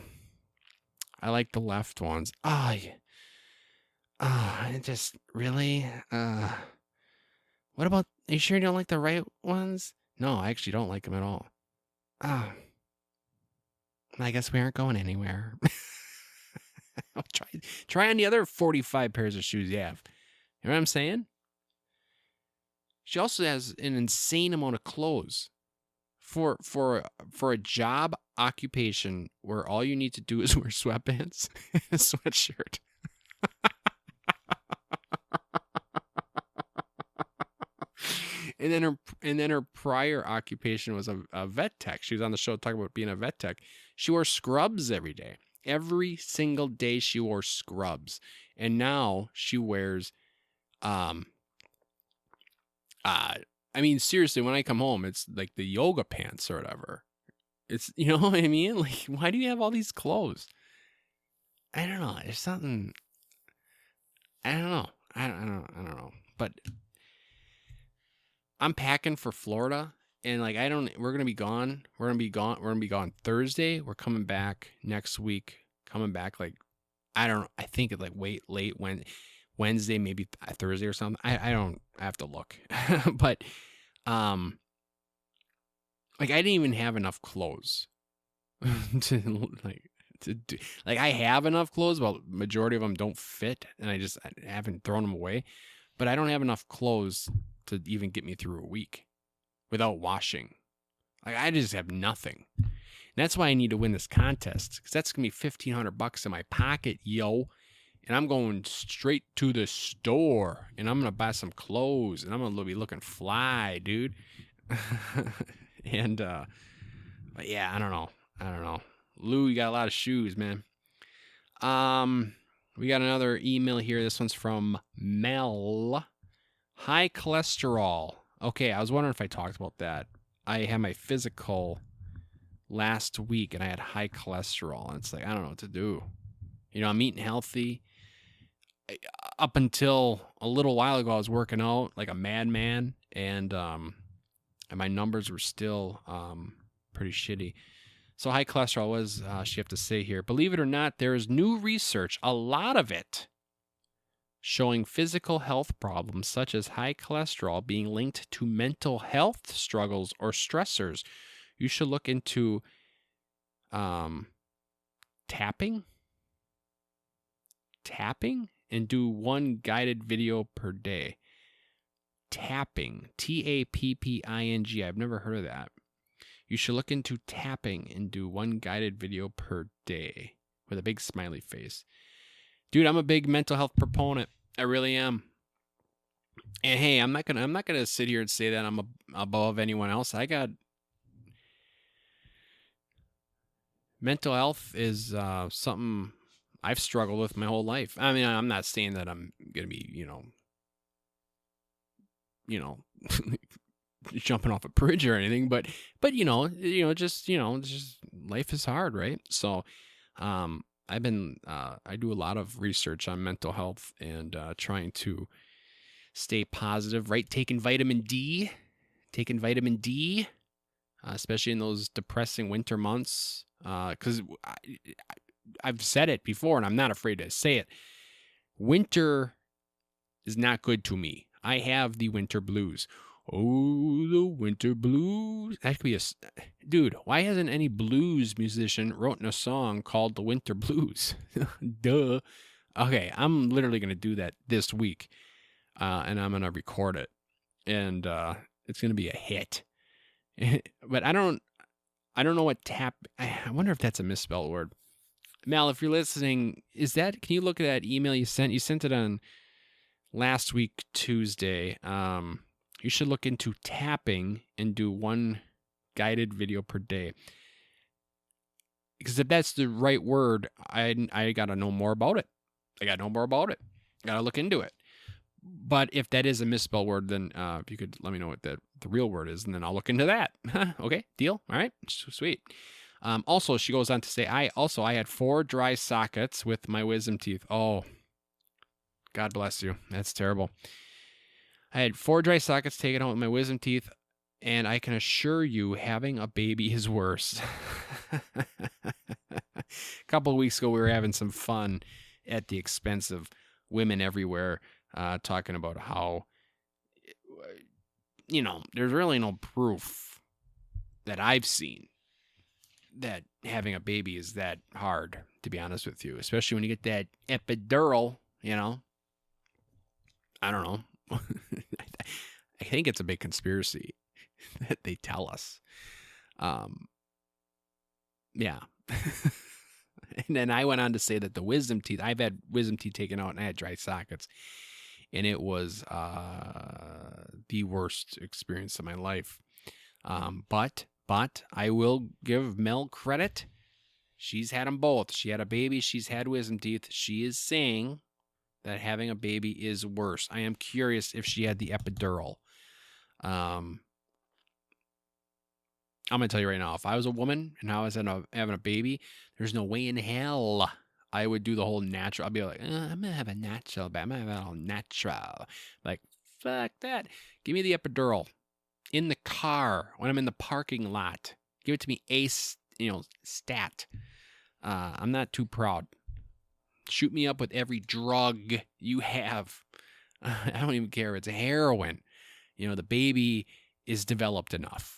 like the left ones. It just really. What about? Are you sure you don't like the right ones? No, I actually don't like them at all. I guess we aren't going anywhere. I'll try on the other 45 pairs of shoes you have. You know what I'm saying? She also has an insane amount of clothes for a job occupation where all you need to do is wear sweatpants and a sweatshirt. And then her prior occupation was a vet tech. She was on the show talking about being a vet tech. She wore scrubs every day. Every single day she wore scrubs. And now she wears I mean, seriously, when I come home, it's like the yoga pants or whatever. It's, you know what I mean? Like, why do you have all these clothes? I don't know. There's something. I don't know. I don't know. But I'm packing for Florida, and like we're gonna be gone. We're gonna be gone Thursday. We're coming back next week. Coming back like I think it's like late Wednesday, maybe Thursday or something. I have to look. But like I didn't even have enough clothes to do. Like I have enough clothes, but majority of them don't fit, and I haven't thrown them away. But I don't have enough clothes to even get me through a week without washing. Like I just have nothing. And that's why I need to win this contest, because that's gonna be $1,500 in my pocket, yo. And I'm going straight to the store, and I'm gonna buy some clothes, and I'm gonna be looking fly, dude. And but yeah, I don't know. Lou, you got a lot of shoes, man. We got another email here. This one's from Mel. High cholesterol. Okay, I was wondering if I talked about that. I had my physical last week, and I had high cholesterol, and it's like I don't know what to do. You know, I'm eating healthy. Up until a little while ago, I was working out like a madman, and my numbers were still pretty shitty. So high cholesterol was, she have to say here, believe it or not, there is new research, a lot of it, showing physical health problems such as high cholesterol being linked to mental health struggles or stressors. You should look into tapping and do one guided video per day. Tapping, Tapping. I've never heard of that. You should look into tapping and do one guided video per day with a big smiley face. Dude, I'm a big mental health proponent. I really am. And hey, I'm not gonna sit here and say that I'm above anyone else. I got mental health is something I've struggled with my whole life. I mean, I'm not saying that I'm gonna be, you know, jumping off a bridge or anything, but just life is hard, right? So, I do a lot of research on mental health and trying to stay positive, right? Taking vitamin D, especially in those depressing winter months. Because I've said it before, and I'm not afraid to say it. Winter is not good to me. I have the winter blues. Oh, the winter blues. That could be dude. Why hasn't any blues musician written a song called "The Winter Blues"? Duh. Okay, I'm literally gonna do that this week, and I'm gonna record it, and it's gonna be a hit. But I don't know what tap. I wonder if that's a misspelled word. Mal, if you're listening, can you look at that email you sent? You sent it on last week, Tuesday. You should look into tapping and do one guided video per day. Because if that's the right word, I got to know more about it. Got to look into it. But if that is a misspelled word, then if you could let me know what the real word is, and then I'll look into that. Okay, deal? All right, sweet. Also, she goes on to say, I had 4 dry sockets with my wisdom teeth. Oh, God bless you. That's terrible. I had 4 dry sockets taken out with my wisdom teeth, and I can assure you having a baby is worse. A couple of weeks ago, we were having some fun at the expense of women everywhere, talking about how, there's really no proof that I've seen that having a baby is that hard, to be honest with you, especially when you get that epidural, I don't know. I think it's a big conspiracy that they tell us. Yeah. And then I went on to say that the wisdom teeth, I've had wisdom teeth taken out and I had dry sockets. And it was the worst experience of my life. But I will give Mel credit. She's had them both. She had a baby. She's had wisdom teeth. She is saying that having a baby is worse. I am curious if she had the epidural. I'm going to tell you right now, if I was a woman and I was having a baby, there's no way in hell I would do the whole natural. I'd be like, I'm going to have a natural baby. I'm going to have it all natural. Like, fuck that. Give me the epidural in the car when I'm in the parking lot. Give it to me stat. I'm not too proud. Shoot me up with every drug you have. I don't even care if it's heroin. The baby is developed enough.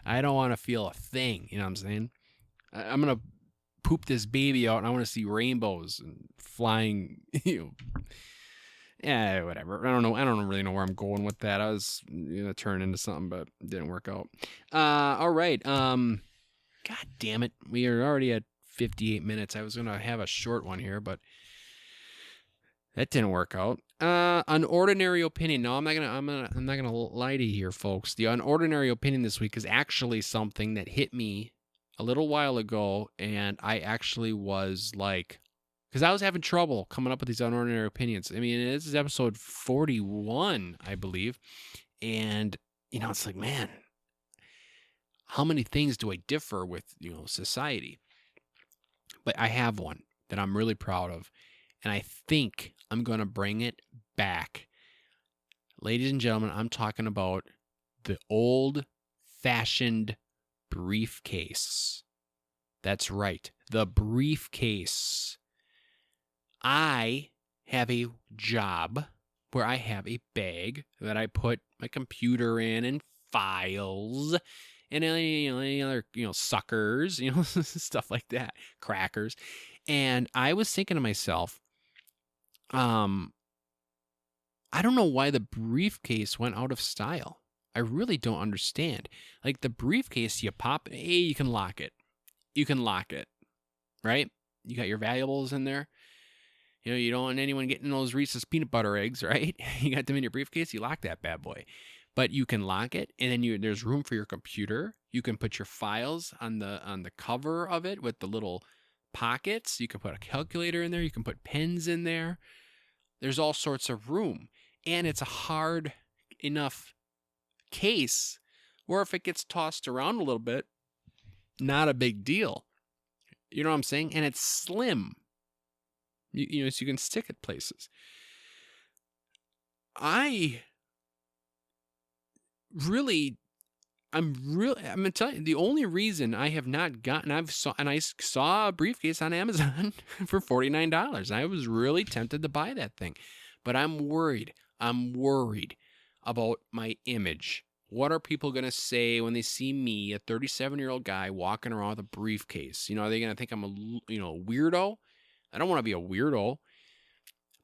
I don't want to feel a thing. You know what I'm saying? I'm going to poop this baby out and I want to see rainbows and flying, yeah, whatever. I don't know. I don't really know where I'm going with that. I was going to turn into something, but it didn't work out. All right. God damn it. We are already at 58 minutes. I was going to have a short one here, but that didn't work out. Unordinary opinion. No, I'm not gonna lie to you here, folks. The unordinary opinion this week is actually something that hit me a little while ago, and I actually was like, because I was having trouble coming up with these unordinary opinions. I mean, this is episode 41, I believe, and it's like, man, how many things do I differ with society? But I have one that I'm really proud of. And I think I'm going to bring it back. Ladies and gentlemen, I'm talking about the old-fashioned briefcase. That's right, the briefcase. I have a job where I have a bag that I put my computer in and files and any other, suckers, stuff like that, crackers. And I was thinking to myself, I don't know why the briefcase went out of style. I really don't understand. Like the briefcase, you pop, you can lock it. You can lock it, right? You got your valuables in there. You don't want anyone getting those Reese's peanut butter eggs, right? You got them in your briefcase, you lock that bad boy. But you can lock it, and then there's room for your computer. You can put your files on the cover of it with the little pockets. You can put a calculator in there. You can put pens in there. There's all sorts of room. And it's a hard enough case where if it gets tossed around a little bit, not a big deal. You know what I'm saying? And it's slim. So you can stick it places. I'm gonna tell you, the only reason I have not gotten, I saw a briefcase on Amazon for $49. I was really tempted to buy that thing, but I'm worried about my image. What are people going to say when they see me, a 37-year-old guy walking around with a briefcase? Are they going to think I'm a weirdo? I don't want to be a weirdo.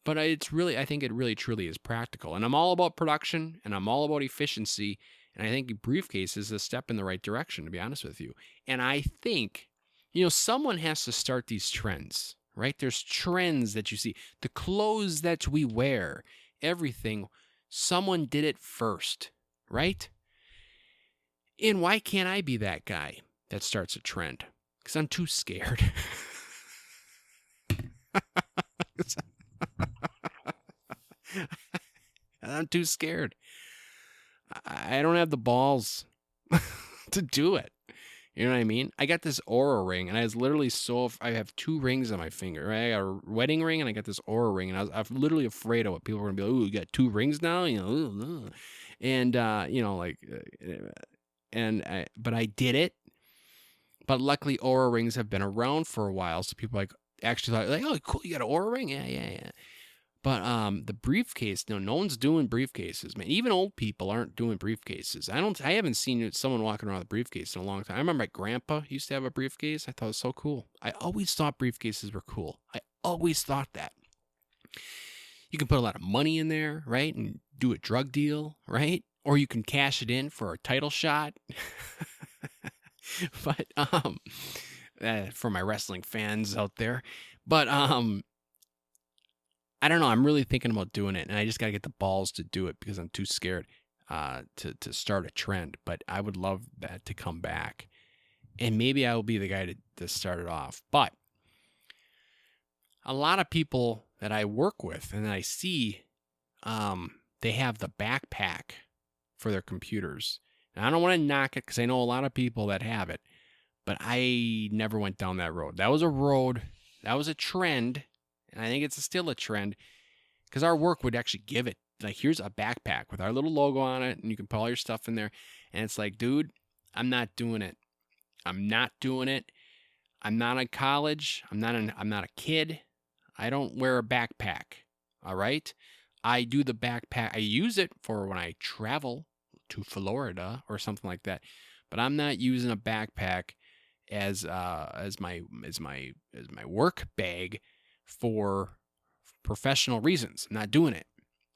But I think it really truly is practical. And I'm all about production, and I'm all about efficiency. And I think briefcase is a step in the right direction, to be honest with you. And I think, someone has to start these trends, right? There's trends that you see. The clothes that we wear, everything, someone did it first, right? And why can't I be that guy that starts a trend? Because I'm too scared. I'm too scared. I don't have the balls to do it. You know what I mean? I got this Aura ring, and I was literally I have 2 rings on my finger. Right? I got a wedding ring, and I got this Aura ring, and I'm literally afraid of what people are going to be like. Ooh, you got 2 rings now? And, but I did it. But luckily, Aura rings have been around for a while, so people actually thought, oh, cool, you got an Aura ring? Yeah. But the briefcase, no one's doing briefcases, man. Even old people aren't doing briefcases. I haven't seen someone walking around with a briefcase in a long time. I remember my grandpa used to have a briefcase. I thought it was so cool. I always thought briefcases were cool. I always thought that. You can put a lot of money in there, right? And do a drug deal, right? Or you can cash it in for a title shot. But for my wrestling fans out there. But I don't know. I'm really thinking about doing it, and I just got to get the balls to do it because I'm too scared to start a trend. But I would love that to come back, and maybe I will be the guy to start it off. But a lot of people that I work with and I see, they have the backpack for their computers. And I don't want to knock it because I know a lot of people that have it, but I never went down that road. That was a trend. And I think it's still a trend because our work would actually give it. Like, here's a backpack with our little logo on it, and you can put all your stuff in there. And it's like, dude, I'm not doing it. I'm not in college. I'm not a kid. I don't wear a backpack. All right? I do the backpack. I use it for when I travel to Florida or something like that. But I'm not using a backpack as my work bag for professional reasons. I'm not doing it.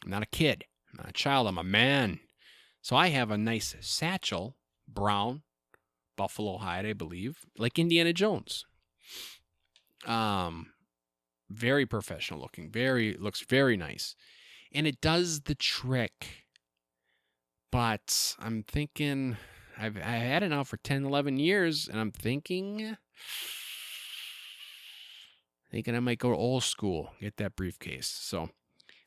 I'm not a kid. I'm not a child. I'm a man. So I have a nice satchel, brown, buffalo hide, I believe, like Indiana Jones. Very professional looking. Looks very nice. And it does the trick. But I'm thinking, I had it now for 10, 11 years, and I'm thinking I might go old school, get that briefcase. So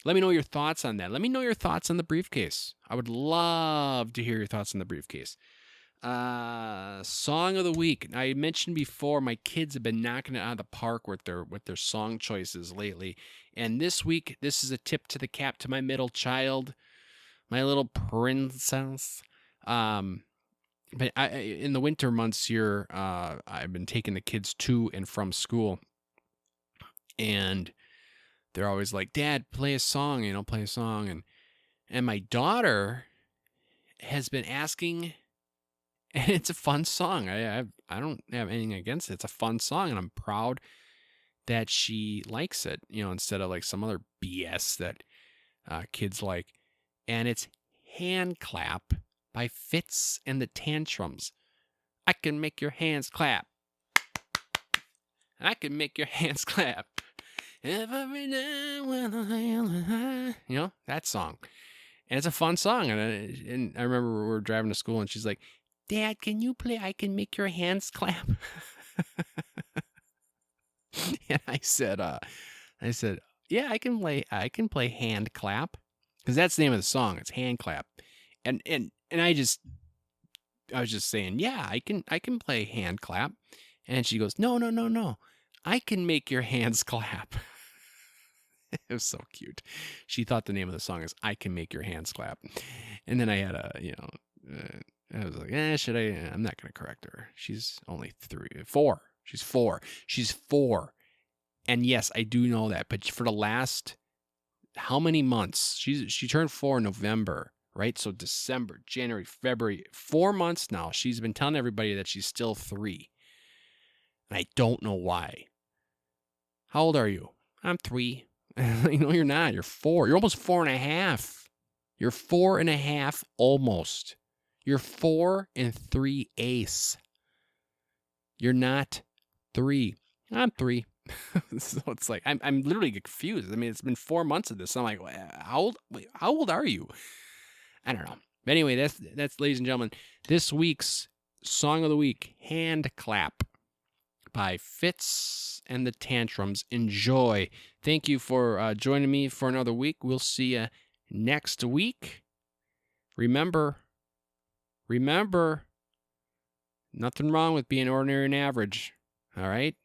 let me know your thoughts on that. Let me know your thoughts on the briefcase. I would love to hear your thoughts on the briefcase. Song of the week. I mentioned before, my kids have been knocking it out of the park with their song choices lately. And this week, this is a tip to the cap to my middle child, my little princess. But in the winter months here, I've been taking the kids to and from school. And they're always like, Dad, play a song, play a song. And my daughter has been asking, and it's a fun song. I don't have anything against it. It's a fun song, and I'm proud that she likes it, instead of like some other BS that kids like. And it's Hand Clap by Fitz and the Tantrums. I can make your hands clap. I can make your hands clap. Every day when you know, that song. And it's a fun song. And I remember we were driving to school and she's like, Dad, can you play I Can Make Your Hands Clap? And I said, yeah, I can play Hand Clap. Because that's the name of the song. It's Hand Clap. And I was just saying, yeah, I can play Hand Clap. And she goes, no. I can make your hands clap. It was so cute. She thought the name of the song is I Can Make Your Hands Clap. And then I had I was like, should I? I'm not going to correct her. She's only 4. She's 4. She's 4. And yes, I do know that. But for the last, how many months? She turned 4 in November, right? So December, January, February, 4 months now. She's been telling everybody that she's still 3. And I don't know why. How old are you? I'm 3. No, you're not. You're 4. You're almost 4.5. You're 4.5 almost. You're 4 3/8. You're not 3. I'm 3. So it's like I'm literally confused. I mean, it's been 4 months of this. I'm like, how old are you? I don't know. But anyway, that's ladies and gentlemen, this week's song of the week, Hand Clap by Fitz and the Tantrums. Enjoy. Thank you for joining me for another week. We'll see you next week. Remember, nothing wrong with being ordinary and average. All right?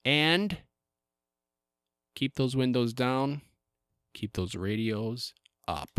And keep those windows down. Keep those radios up.